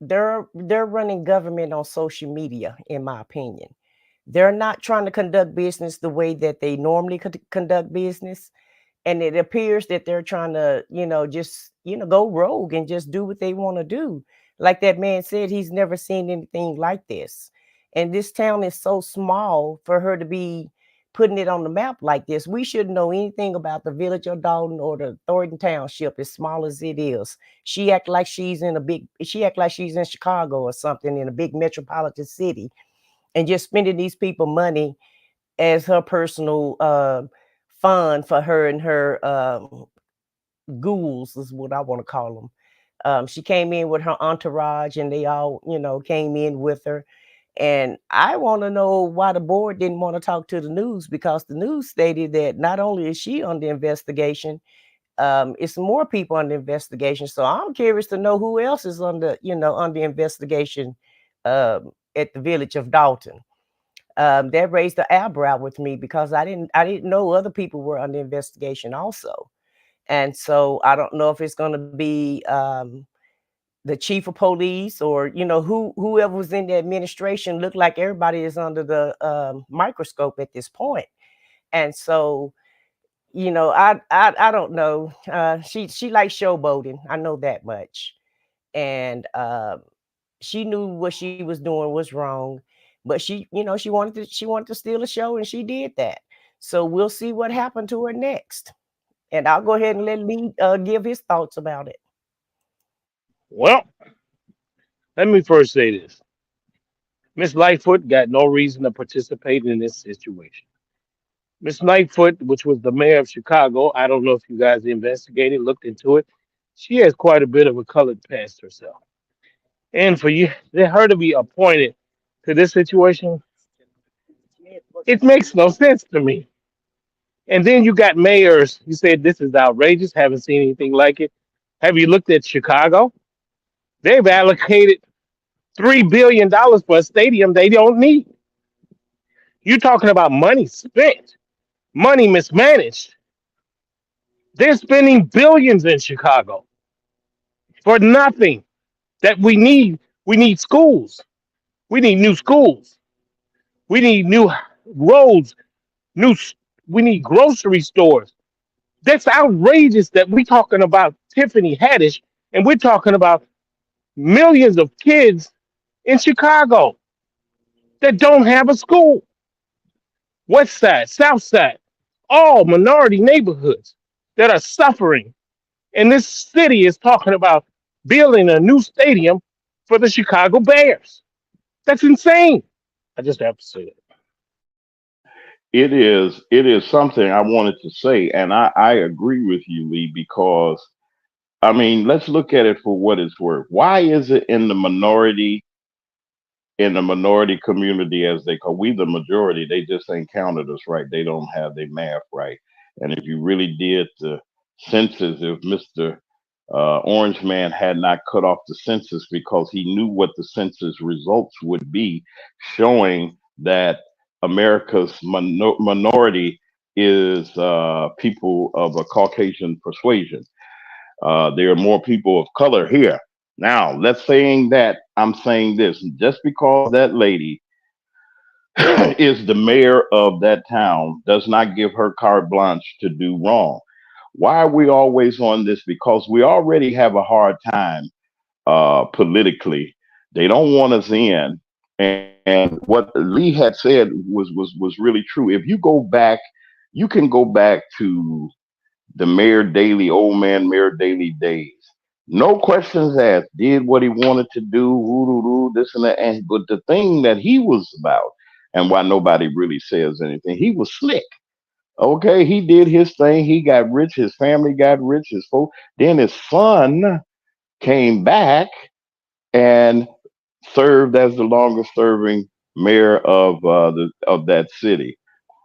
they're running government on social media, in my opinion. They're not trying to conduct business the way that they normally conduct business, and it appears that they're trying to, just, go rogue and just do what they want to do. Like that man said, he's never seen anything like this. And this town is so small for her to be putting it on the map like this. We shouldn't know anything about the village of Dalton or the Thornton Township, as small as it is. She act like she's in Chicago or something, in a big metropolitan city, and just spending these people money as her personal, fund for her and her, ghouls, is what I want to call them. She came in with her entourage, and they all, came in with her. And I want to know why the board didn't want to talk to the news, because the news stated that not only is she under investigation, it's more people under investigation. So I'm curious to know who else is under investigation, at the village of Dalton. That raised the eyebrow with me, because I didn't know other people were under investigation also. And so I don't know if it's going to be, the chief of police, or whoever was in the administration. Looked like everybody is under the, microscope at this point. And so, I don't know. She likes showboating. I know that much. And she knew what she was doing was wrong, but she wanted to steal a show, and she did that. So we'll see what happened to her next. And I'll go ahead and let Lee, give his thoughts about it. Well, let me first say this. Miss Lightfoot got no reason to participate in this situation. Miss Lightfoot, which was the mayor of Chicago, I don't know if you guys investigated, looked into it. She has quite a bit of a colored past herself. And for her to be appointed to this situation, It makes no sense to me. And then you got mayors. You said this is outrageous. Haven't seen anything like it. Have you looked at Chicago? They've allocated $3 billion for a stadium they don't need. You're talking about money spent, money mismanaged. They're spending billions in Chicago for nothing that we need. We need schools. We need new schools. We need new roads. New. We need grocery stores. That's outrageous that we're talking about Tiffany Haddish and we're talking about millions of kids in Chicago that don't have a school. West Side, South Side, all minority neighborhoods that are suffering. And this city is talking about building a new stadium for the Chicago Bears. That's insane. I just have to say it. It is something I wanted to say, and I agree with you, Lee, because I mean, let's look at it for what it's worth. Why is it in the minority community, as they call we the majority, they just ain't counted us right. They don't have their math right. And if you really did the census, if Mr. Orange Man had not cut off the census because he knew what the census results would be, showing that America's minority is people of a Caucasian persuasion. There are more people of color here. Now, let's saying that I'm saying this just because that lady is the mayor of that town does not give her carte blanche to do wrong. Why are we always on this? Because we already have a hard time politically. They don't want us in. And what Lee had said was really true. If you go back, you can go back to the Mayor Daley, old man Mayor Daley days. No questions asked. Did what he wanted to do, this and that. And but the thing that he was about, and why nobody really says anything, he was slick. Okay, he did his thing. He got rich. His family got rich. His folk. Then his son came back and served as the longest serving mayor of that city.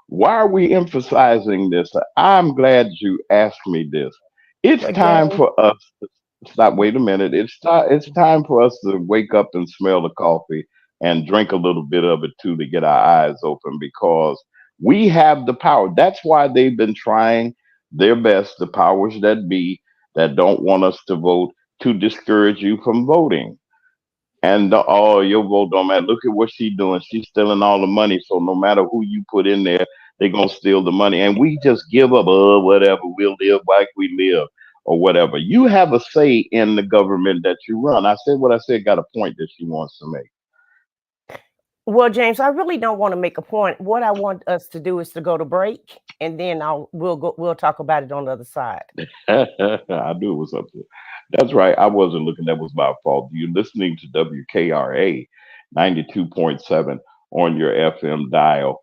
Why are we emphasizing this? I'm glad you asked me this. It's But time James, for us to stop. Wait a minute. It's time for us to wake up and smell the coffee and drink a little bit of it too to get our eyes open because we have the power. That's why they've been trying their best, the powers that be that don't want us to vote, to discourage you from voting. And oh, your vote don't matter. Look at what she's doing. She's stealing all the money. So no matter who you put in there, they're gonna steal the money. And we just give up, whatever, we'll live like we live, or whatever. You have a say in the government that you run. I said what I said, got a point that she wants to make. well, James, I really don't want to make a point. What I want us to do is to go to break, and then we'll talk about it on the other side. I knew it was up there. That's right. I wasn't looking. That was my fault. You're listening to WKRA 92.7 on your FM dial.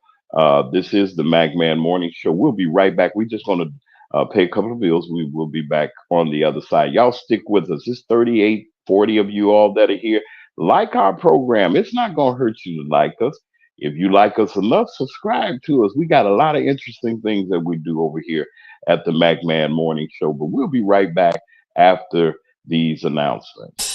This is the Magman Morning Show. We'll be right back. We're just going to pay a couple of bills. We will be back on the other side. Y'all stick with us. It's 38, 40 of you all that are here. Like our program. It's not going to hurt you to like us. If you like us enough, subscribe to us. We got a lot of interesting things that we do over here at the MacMan Morning Show. But we'll be right back after these announcements.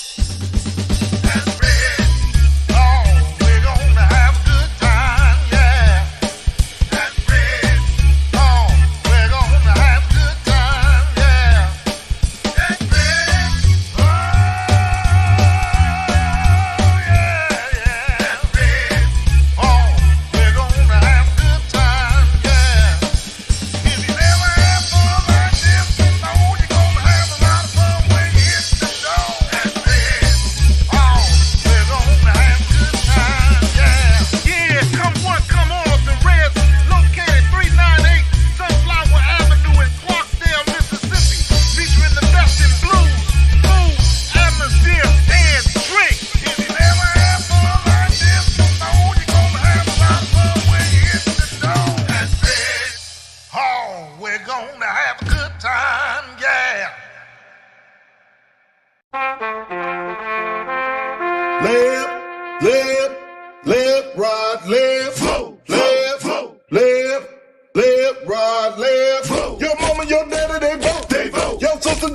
Left, right, left, flow, left,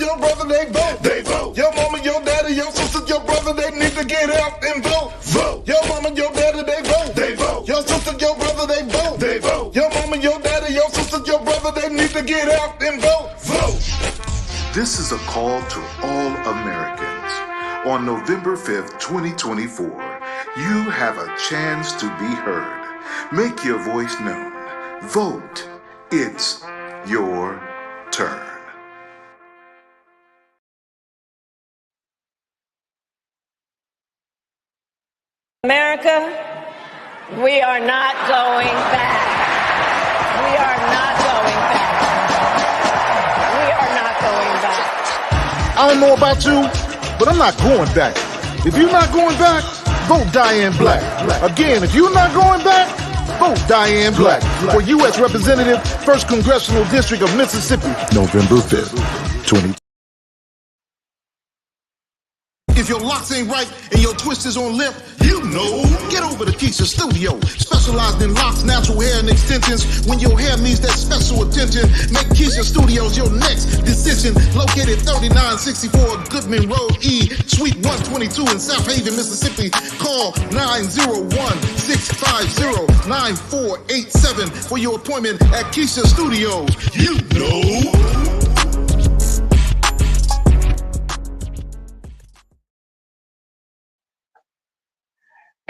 your brother, they vote. They vote. Your mama, your daddy, your sister, your brother, they need to get out and vote. Vote. Your mama, your daddy, they vote. They vote. Your sister, your brother, they vote. They vote. Your mama, your daddy, your sister, your brother, they need to get out and vote. Vote. This is a call to all Americans. On November 5th, 2024, you have a chance to be heard. Make your voice known. Vote. It's your turn. America, we are not going back. We are not going back. We are not going back. I don't know about you, but I'm not going back. If you're not going back, vote Diane Black. Again, if you're not going back, vote Diane Black for U.S. Representative, 1st Congressional District of Mississippi, November 5th, 2020. If your locks ain't right and your twist is on limp, you know. Get over to Keisha Studio. Specialized in locks, natural hair, and extensions. When your hair needs that special attention, make Keisha Studios your next decision. Located 3964 Goodman Road E, Suite 122 in South Haven, Mississippi. Call 901-650-9487 for your appointment at Keisha Studios. You know.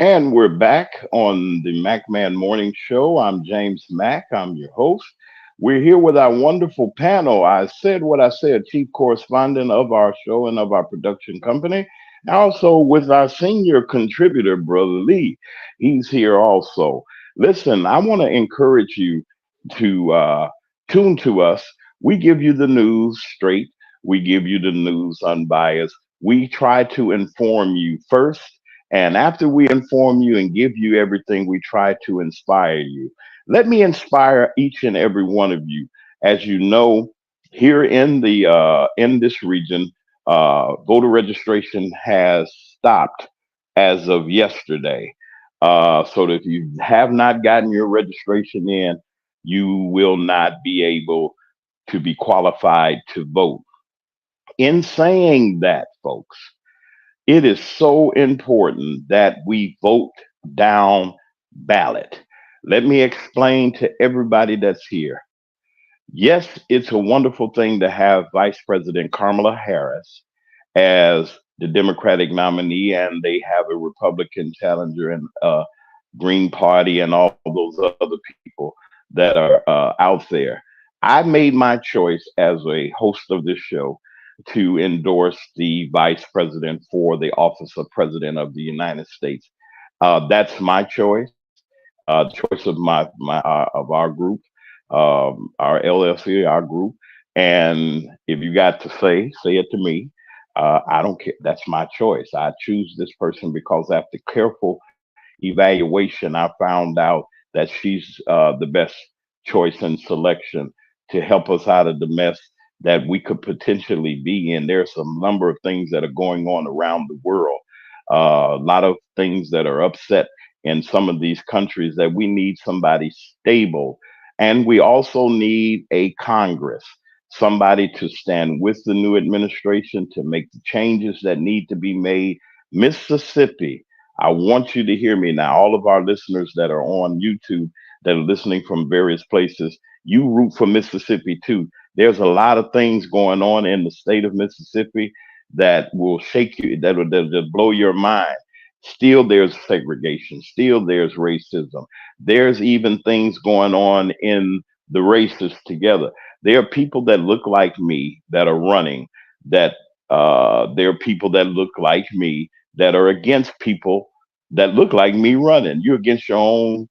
And we're back on the MacMan Morning Show. I'm James Mack. I'm your host. We're here with our wonderful panel. I said what I said, chief correspondent of our show and of our production company. Also with our senior contributor, Brother Lee. He's here also. Listen, I want to encourage you to tune to us. We give you the news straight. We give you the news unbiased. We try to inform you first. And after we inform you and give you everything, we try to inspire you. Let me inspire each and every one of you. As you know, here in this region, voter registration has stopped as of yesterday. So that if you have not gotten your registration in, you will not be able to be qualified to vote. In saying that, folks, it is so important that we vote down ballot. Let me explain to everybody that's here. Yes, it's a wonderful thing to have Vice President Kamala Harris as the Democratic nominee, and they have a Republican challenger and Green Party and all those other people that are out there. I made my choice as a host of this show to endorse the vice president for the office of president of the United States. That's my choice, choice of of our group, our LLC, our group. And if you got to say it to me. I don't care. That's my choice. I choose this person because after careful evaluation, I found out that she's the best choice and selection to help us out of the mess that we could potentially be in. There's some number of things that are going on around the world, a lot of things that are upset in some of these countries that we need somebody stable. And we also need a Congress, somebody to stand with the new administration to make the changes that need to be made. Mississippi, I want you to hear me now. All of our listeners that are on YouTube that are listening from various places, you root for Mississippi too. There's a lot of things going on in the state of Mississippi that will shake you, that'll just blow your mind. Still, there's segregation. Still, there's racism. There's even things going on in the races together. There are people that look like me that are running, that there are people that look like me that are against people that look like me running. You're against your own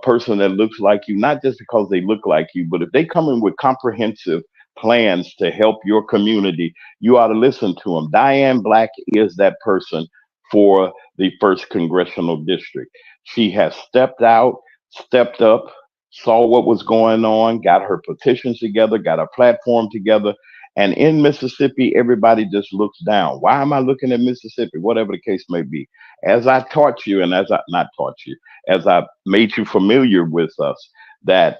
person that looks like you, not just because they look like you, but if they come in with comprehensive plans to help your community, you ought to listen to them. Diane Black is that person for the 1st Congressional District. She has stepped out, stepped up, saw what was going on, got her petitions together, got her platform together. And in Mississippi, everybody just looks down. Why am I looking at Mississippi? Whatever the case may be. As I taught you, and as I not taught you, as I made you familiar with us, that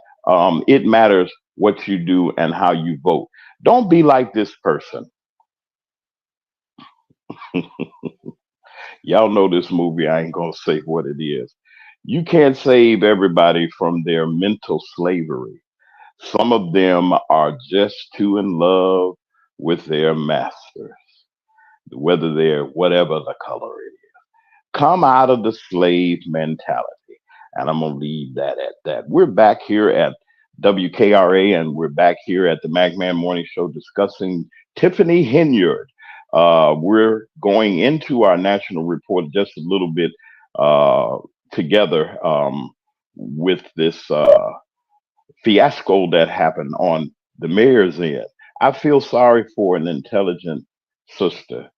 it matters what you do and how you vote. Don't be like this person. Y'all know this movie. I ain't gonna say what it is. You can't save everybody from their mental slavery. Some of them are just too in love with their masters, whether they're whatever the color is. Come out of the slave mentality. And I'm going to leave that at that. We're back here at WKRA and we're back here at the Magman Morning Show discussing Tiffany Henyard. We're going into our national report just a little bit uh, together with this fiasco that happened on the mayor's end. I feel sorry for an intelligent sister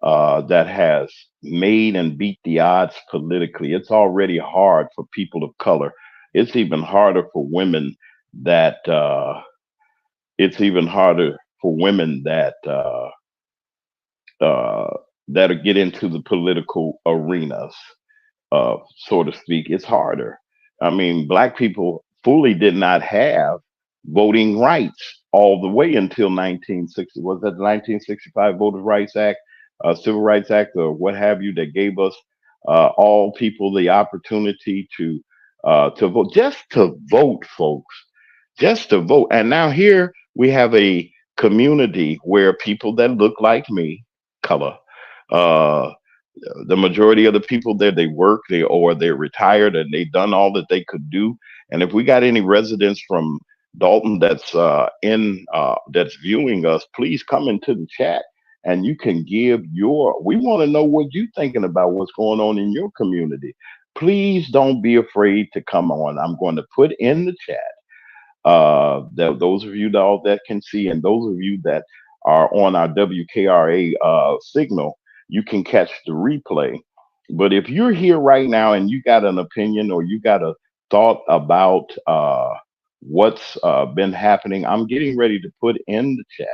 that has made and beat the odds politically. It's already hard for people of color. It's even harder for women that it's even harder for women uh, that get into the political arenas, so to speak. It's harder. I mean, black people fully did not have voting rights all the way until 1960. Was that the 1965 Voting Rights Act, Civil Rights Act, or what have you, that gave us all people the opportunity to vote, just to vote, folks, just to vote. And now here we have a community where people that look like me, color, uh, the majority of the people there, they work, they're retired, and they've done all that they could do. And if we got any residents from Dolton that's viewing us, please come into the chat and you can give your. We want to know what you're thinking about what's going on in your community. Please don't be afraid to come on. I'm going to put in the chat that those of you that all that can see, and those of you that are on our WKRA signal, you can catch the replay. But if you're here right now and you got an opinion or you got a thought about what's been happening, I'm getting ready to put in the chat.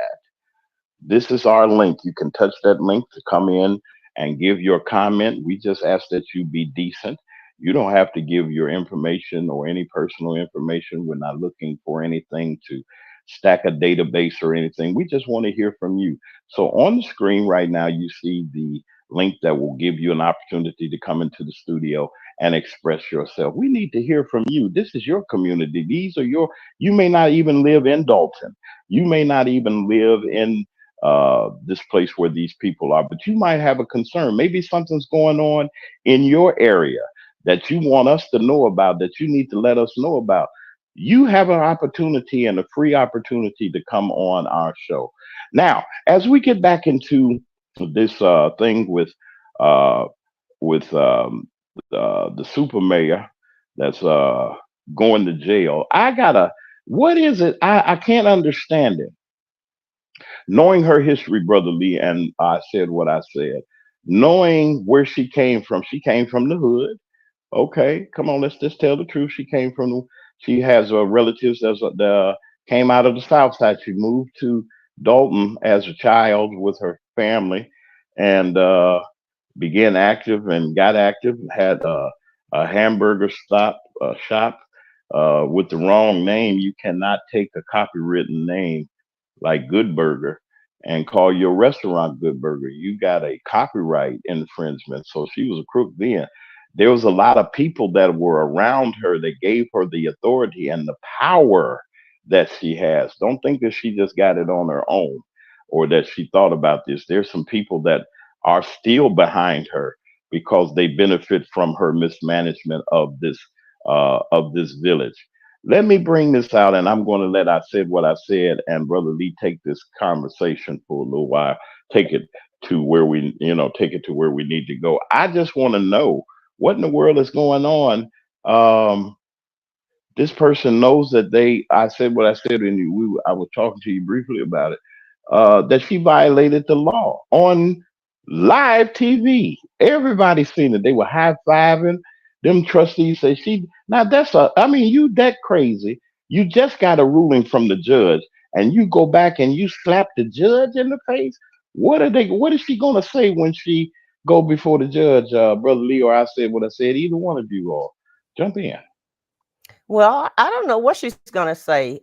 This is our link. You can touch that link to come in and give your comment. We just ask that you be decent. You don't have to give your information or any personal information. We're not looking for anything to stack a database or anything. We just want to hear from you. So on the screen right now, you see the link that will give you an opportunity to come into the studio and express yourself. We need to hear from you. This is your community. These are you may not even live in Dolton. You may not even live in this place where these people are, but you might have a concern. Maybe something's going on in your area that you want us to know about, that you need to let us know about. You have an opportunity and a free opportunity to come on our show. Now, as we get back into this thing uh, with the super mayor that's going to jail, I gotta. What is it? I can't understand it. Knowing her history, Brother Lee, and I said what I said, knowing where she came from the hood. Okay, come on, let's just tell the truth. She has relatives that came out of the South Side. She moved to Dolton as a child with her family and began active and got active, had a hamburger shop with the wrong name. You cannot take a copywritten name like Good Burger and call your restaurant Good Burger. You got a copyright infringement. So she was a crook then. There was a lot of people that were around her that gave her the authority and the power that she has. Don't think that she just got it on her own or that she thought about this. There's some people that are still behind her because they benefit from her mismanagement of this village. Let me bring this out, and I'm going to let I said what I said, and Brother Lee take this conversation for a little while, take it to where take it to where we need to go. I just want to know what in the world is going on. Um, this person knows that I said what I said, and I was talking to you briefly about it. That she violated the law on live TV. Everybody's seen it. They were high fiving. Them trustees say she. Now I mean, you that crazy. You just got a ruling from the judge, and you go back and you slap the judge in the face. What is she gonna say when she go before the judge, Brother Lee? Or I said what I said. Either one of you all jump in. Well, I don't know what she's gonna say.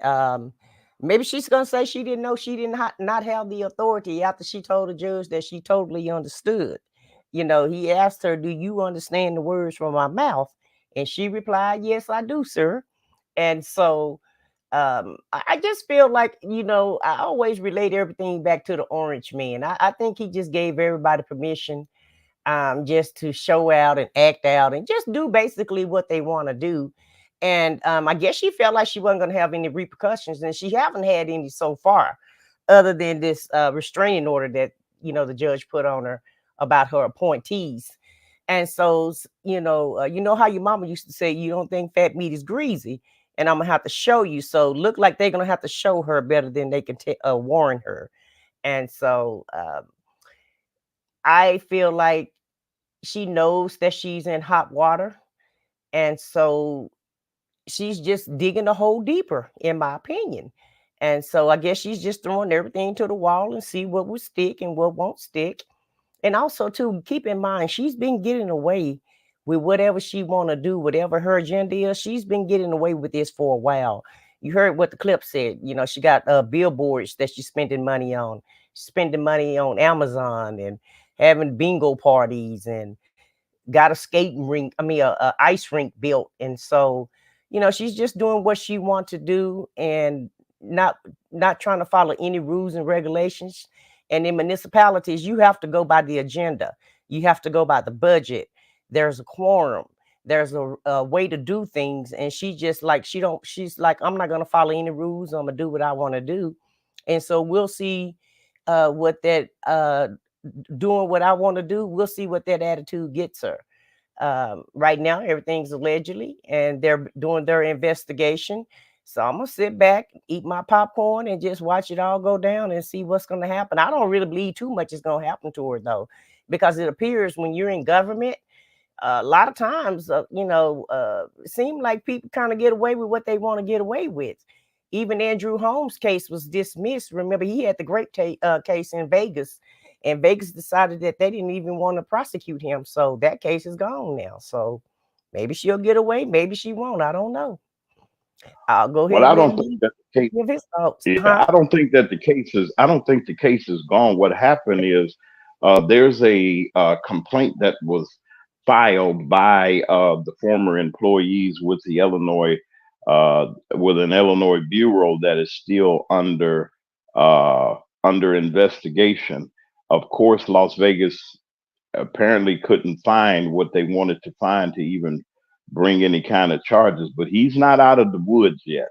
Maybe she's gonna say she didn't know she didn't not have the authority after she told the judge that she totally understood. He asked her, "Do you understand the words from my mouth?" And she replied, "Yes, I do, sir." And so I just feel like, I always relate everything back to the Orange Man. I think he just gave everybody permission just to show out and act out and just do basically what they want to do. And I guess she felt like she wasn't going to have any repercussions, and she haven't had any so far, other than this restraining order that the judge put on her about her appointees. And so, you know how your mama used to say, "You don't think fat meat is greasy," and I'm gonna have to show you. So, look like they're gonna have to show her better than they can warn her. And so, I feel like she knows that she's in hot water, and so she's just digging a hole deeper, in my opinion. And so I guess she's just throwing everything to the wall and see what will stick and what won't stick. And also, too, keep in mind, she's been getting away with whatever she want to do, whatever her agenda is. She's been getting away with this for a while. You heard what the clip said. She got billboards that she's spending money on, spending money on Amazon and having bingo parties and got a skating rink, a ice rink built. And so, she's just doing what she wants to do and not trying to follow any rules and regulations. And in municipalities, you have to go by the agenda. You have to go by the budget. There's a quorum. There's a way to do things. And she's like, "I'm not going to follow any rules. I'm going to do what I want to do." And so we'll see what that doing what I want to do, we'll see what that attitude gets her. Right now, everything's allegedly, and they're doing their investigation. So I'm gonna sit back, eat my popcorn, and just watch it all go down and see what's gonna happen. I don't really believe too much is gonna happen to her though, because it appears when you're in government, a lot of times, it seems like people kind of get away with what they want to get away with. Even Andrew Holmes' case was dismissed. Remember, he had the great case in Vegas, and Vegas decided that they didn't even want to prosecute him. So that case is gone now. So maybe she'll get away, maybe she won't. I don't know. I'll go Well, ahead I and let don't think Lee that the case. give his thoughts. Yeah, I don't think that the case is. I don't think the case is gone. What happened is there's a complaint that was filed by the former employees with the with an Illinois bureau that is still under investigation. Of course, Las Vegas apparently couldn't find what they wanted to find to even bring any kind of charges, but he's not out of the woods yet.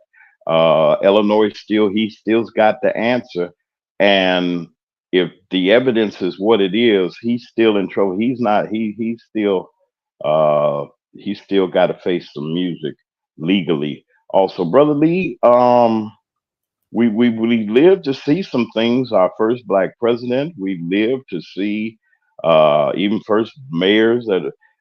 Illinois he still's got the answer, and if the evidence is what it is, he's still in trouble. He's not. Uh, he's still got to face some music legally. Also, brother Lee, we lived to see some things. Our first black president. We lived to see even first mayors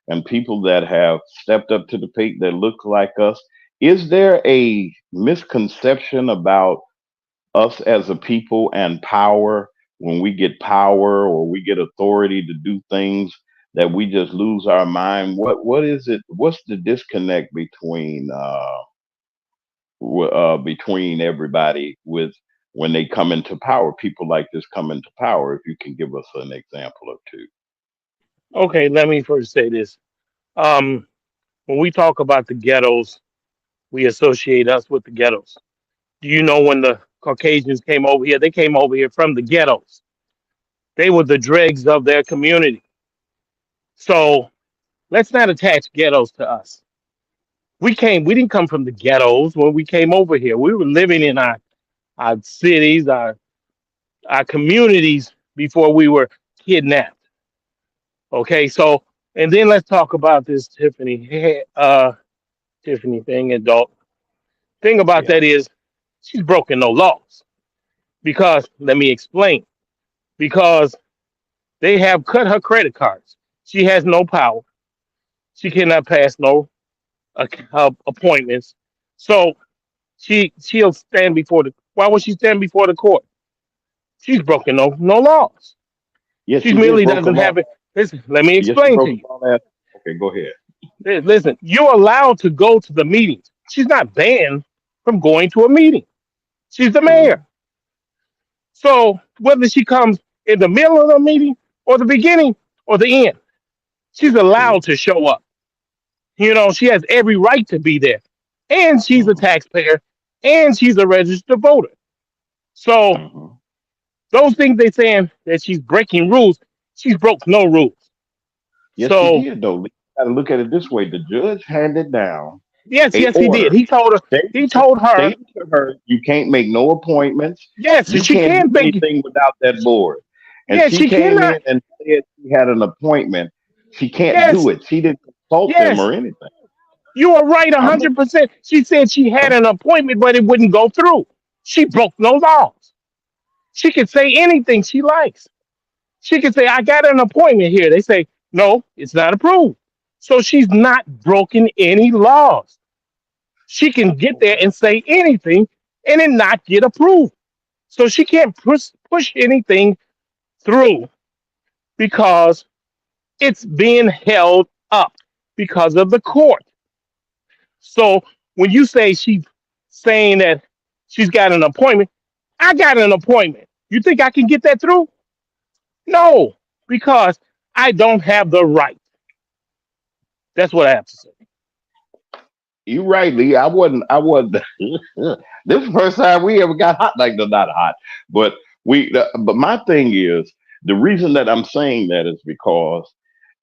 and people that have stepped up to the plate that look like us. Is there a misconception about us as a people and power when we get power or we get authority to do things that we just lose our mind? What is it? What's the disconnect between everybody with when they come into power? People like this come into power. If you can give us an example or two. Okay, let me first say this. Um, when we talk about the ghettos, we associate us with the ghettos. Do you know when the Caucasians came over here? They came over here from the ghettos. They were the dregs of their community. So let's not attach ghettos to us. We didn't come from the ghettos when we came over here. We were living in our cities, our communities before we were kidnapped. Okay, so and then let's talk about this Tiffany thing, adult. Thing about Yeah. that is she's broken no laws. Because let me explain. Because they have cut her credit cards. She has no power. She cannot pass no appointments. So she'll stand before the. Why would she stand before the court? She's broken no laws. Yes, She she did merely broke doesn't them all. have it. Listen, let me Yes, she explain broke to them you. all that. Okay, go ahead. Listen, you're allowed to go to the meetings. She's not banned from going to a meeting. She's the Mhm. mayor. So whether she comes in the middle of the meeting or the beginning or the end, she's allowed Mhm. to show up. She has every right to be there. And she's a Mhm. taxpayer and she's a registered voter. So Mhm. those things they saying that she's breaking rules, she's broke no rules. Yes, she So did though. You got to look at it this way: the judge handed down yes, a yes, he did. order He told her, stating to her, you can't make no appointments. yes, You she can't do can't make anything without that board. And yes, she she came cannot. in and said she had an appointment. She can't Yes, do it. She didn't consult them yes, or anything. you are right I'm a, 100%. She said she had I'm an appointment, but it wouldn't go through. She broke no laws. She can say anything she likes. She can say, I got an appointment here. They say, no, it's not approved. So she's not broken any laws. She can get there and say anything and it not get approved. So she can't push anything through because it's being held up because of the court. So when you say she's saying that she's got an appointment, I got an appointment. You think I can get that through? No, because I don't have the right. That's what I have to say. You right, Lee. I wasn't. This is the first time we ever got hot. Like, no, not hot, but but my thing is, the reason that I'm saying that is because,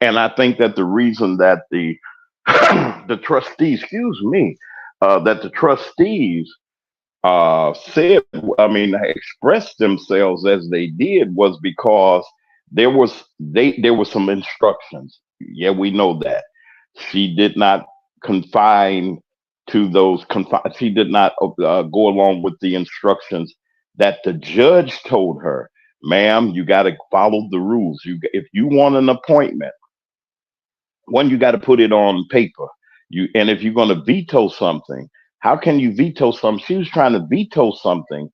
and I think that the reason that the the trustees, excuse me, that the trustees said, I mean, expressed themselves as they did was because there was some instructions. Yeah, we know that she did not confine to those. She did not go along with the instructions that the judge told her. Ma'am, you got to follow the rules. If you want an appointment, one, you got to put it on paper. And if you're going to veto something, how can you veto something? She was trying to veto something,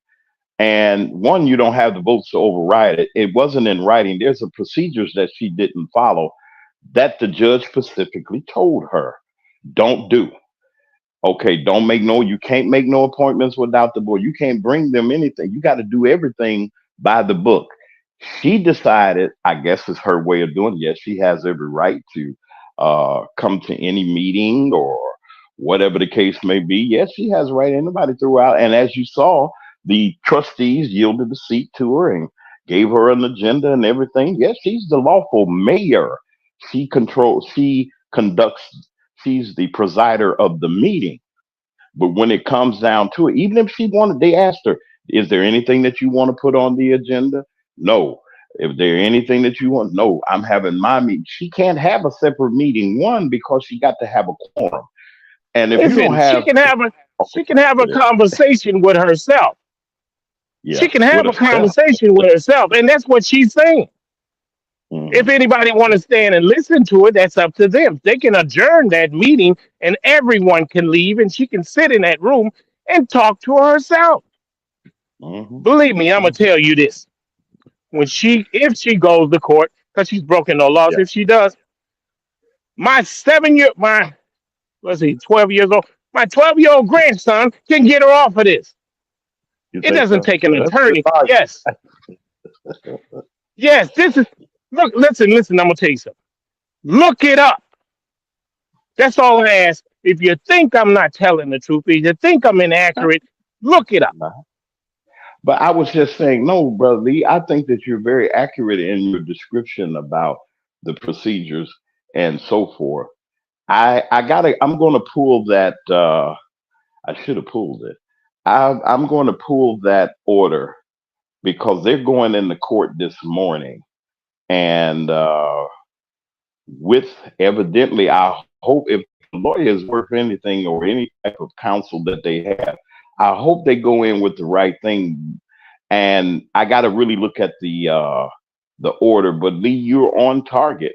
and one, you don't have the votes to override it. It wasn't in writing. There's a procedures that she didn't follow that the judge specifically told her don't do. Okay, don't make no. You can't make no appointments without the board. You can't bring them anything. You got to do everything by the book. She decided, I guess it's her way of doing it. Yes, she has every right to come to any meeting or whatever the case may be. Yes, she has a right. Anybody throughout. And as you saw, the trustees yielded the seat to her and gave her an agenda and everything. Yes, she's the lawful mayor. She conducts, she's the presider of the meeting. But when it comes down to it, even if she wanted, they asked her, is there anything that you want to put on the agenda? No. If there anything that you want, no, I'm having my meeting. She can't have a separate meeting, one, because she got to have a quorum. And if you don't Listen, have, okay, she can have a go ahead. conversation with herself. She Yeah, can with have a herself. conversation with herself, and that's what she's saying. If Hmm. anybody want to stand and listen to it, that's up to them. They can adjourn that meeting, and everyone can leave, and she can sit in that room and talk to herself. Hmm. Believe me, I'm gonna Hmm. tell you this: if she goes to court, because she's broken no laws, Yeah, if she does, my 7 year, my let's see, 12 years old, my 12-year-old grandson can get her off of this. you It think doesn't so? take an That's good attorney. logic. Yes, yes. This is look. Listen. I'm gonna tell you something. Look it up. That's all I ask. If you think I'm not telling the truth, if you think I'm inaccurate, look it up. But I was just saying, no, brother Lee, I think that you're very accurate in your description about the procedures and so forth. I'm gonna pull that I should have pulled it. I'm gonna pull that order because they're going into court this morning. And with evidently, I hope if the lawyer is worth anything or any type of counsel that they have, I hope they go in with the right thing. And I got to really look at the order. But Lee, you're on target.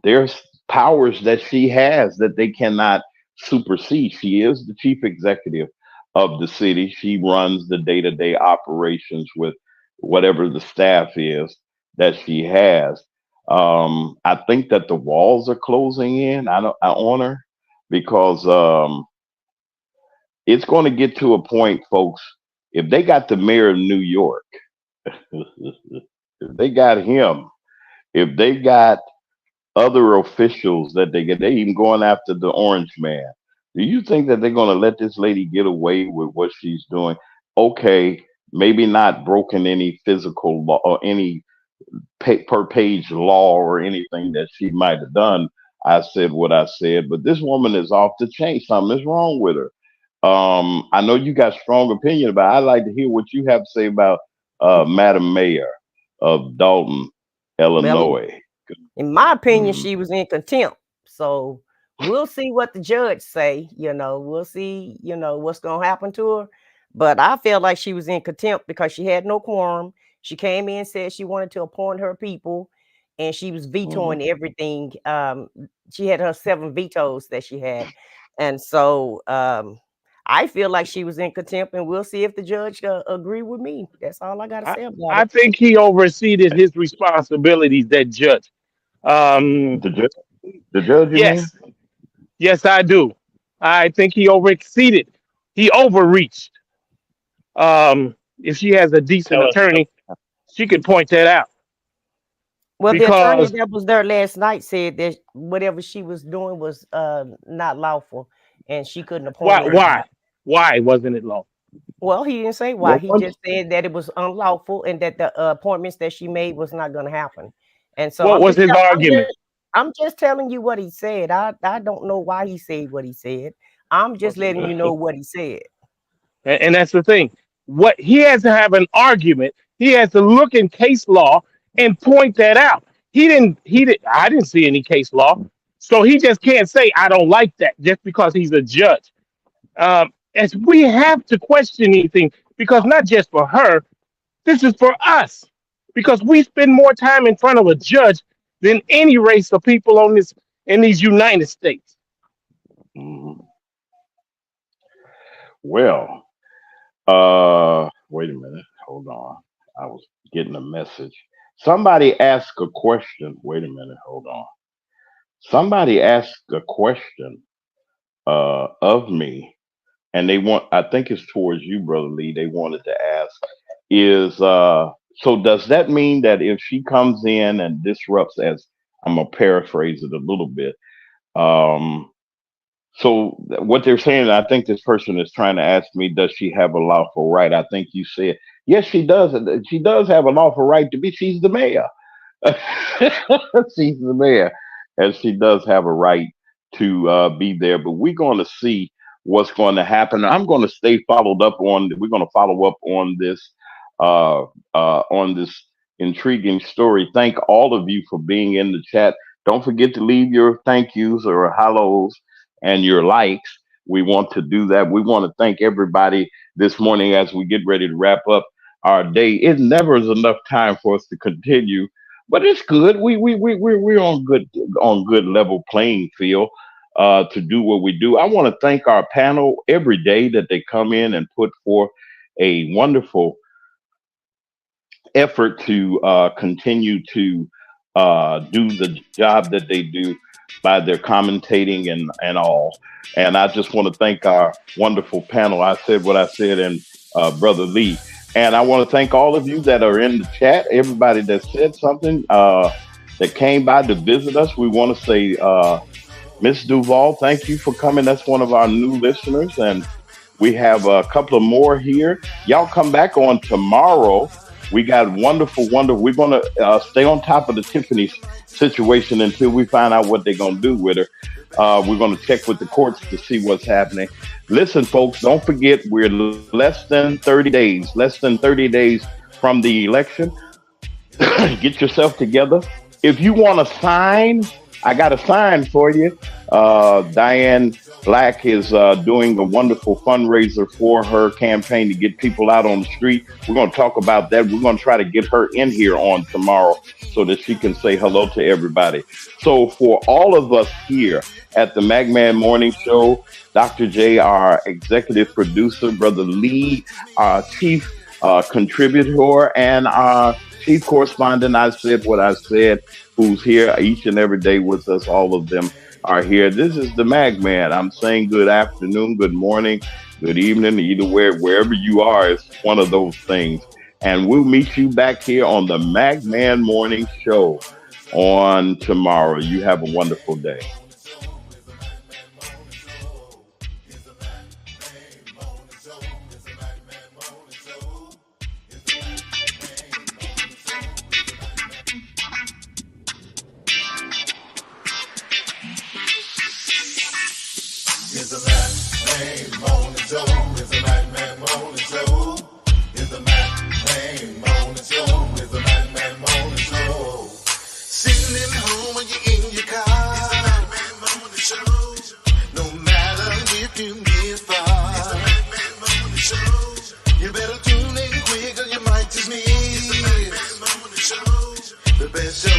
There's powers that she has that they cannot supersede. She is the chief executive of the city. She runs the day-to-day operations with whatever the staff is that she has. I think that the walls are closing in. I on her because it's going to get to a point, folks. If they got the mayor of New York, if they got him, if they got other officials that they even going after the orange man. Do you think that they're going to let this lady get away with what she's doing? Okay, maybe not broken any physical law or any per page law or anything that she might have done. I said what I said, but this woman is off the chain. Something is wrong with her. I know you got strong opinion about it. I'd like to hear what you have to say about Madam Mayor of Dolton, Well, Illinois. in my opinion, Mhm. she was in contempt. So we'll see what the judge say. We'll see, what's gonna happen to her. But I felt like she was in contempt because she had no quorum. She came in, said she wanted to appoint her people, and she was Mhm. vetoing everything. She had her 7 vetoes that she had. And so I feel like she was in contempt, and we'll see if the judge agree with me. That's all I gotta I, say about I it. think he overseeded his responsibilities, that judge. Um, The judge, the judge, you mean? yes, yes, I do. I think he overexceeded. He overreached. If she has a decent Tell us. attorney, she could point that out. Well, the attorney Because that was there last night said that whatever she was doing was not lawful, and she couldn't appoint why, anybody. why, why wasn't it law? Well, he didn't say why. Well, He once, just said that it was unlawful and that the appointments that she made was not going to happen. And so What was his argument? I'm just telling you what he said. I don't know why he said what he said. I'm just letting you know what he said. And that's the thing. What he has to have an argument. He has to look in case law and point that out. He didn't. He did. I didn't see any case law, so he just can't say I don't like that just because he's a judge. As we have to question anything because not just for her, this is for us because we spend more time in front of a judge than any race of people on this in these United States. Mhm. Well, wait a minute. Hold on. I was getting a message. Somebody asked a question. Wait a minute. Hold on. Somebody asked a question of me, and they want. I think it's towards you, brother Lee. They wanted to ask is so does that mean that if she comes in and disrupts, as I'm gonna paraphrase it a little bit, um what they're saying, I think this person is trying to ask me, does she have a lawful right? I think you said yes, she does. She does have a lawful right to be. She's the mayor. She's the mayor, and she does have a right to be there. But we're going to see what's going to happen. I'm going to stay followed up on. We're going to follow up uh, on this intriguing story. Thank all of you for being in the chat. Don't forget to leave your thank yous or hellos and your likes. We want to do that. We want to thank everybody this morning as we get ready to wrap up our day. It never is enough time for us to continue, but it's good. We're on good level playing field to do what we do. I want to thank our panel every day that they come in and put forth a wonderful effort to continue to do the job that they do by their commentating and all. And I just want to thank our wonderful panel. I said what I said, and Brother Lee. And I want to thank all of you that are in the chat, everybody that said something, that came by to visit us. We want to say, Miss Duval, thank you for coming. That's one of our new listeners. And we have a couple of more here. Y'all come back on tomorrow. We got wonderful. We're going to stay on top of the Tiffany situation until we find out what they're going to do with her. We're going to check with the courts to see what's happening. Listen, folks, don't forget we're less than 30 days from the election. Get yourself together. If you want to sign, I got a sign for you. Diane Black is doing a wonderful fundraiser for her campaign to get people out on the street. We're going to talk about that. We're going to try to get her in here on tomorrow so that she can say hello to everybody. So for all of us here at the Magman Morning Show, Dr. J, our executive producer, Brother Lee, our chief contributor, and our chief correspondent, I said what I said, who's here each and every day with us. All of them are here. This is the Mag Man. I'm saying good afternoon, good morning, good evening, either wherever you are. It's one of those things. And we'll meet you back here on the McMahon Morning Show on tomorrow. You have a wonderful day. It's the McMahon Morning Show. It's the McMahon Morning Show. It's the McMahon Morning Show. It's the McMahon Morning Show. Sitting at home when you're in your car. It's the McMahon Morning Show. No matter if you get far. It's the McMahon Morning Show. You better tune in quick or you might just miss. It's the McMahon Morning Show. The best show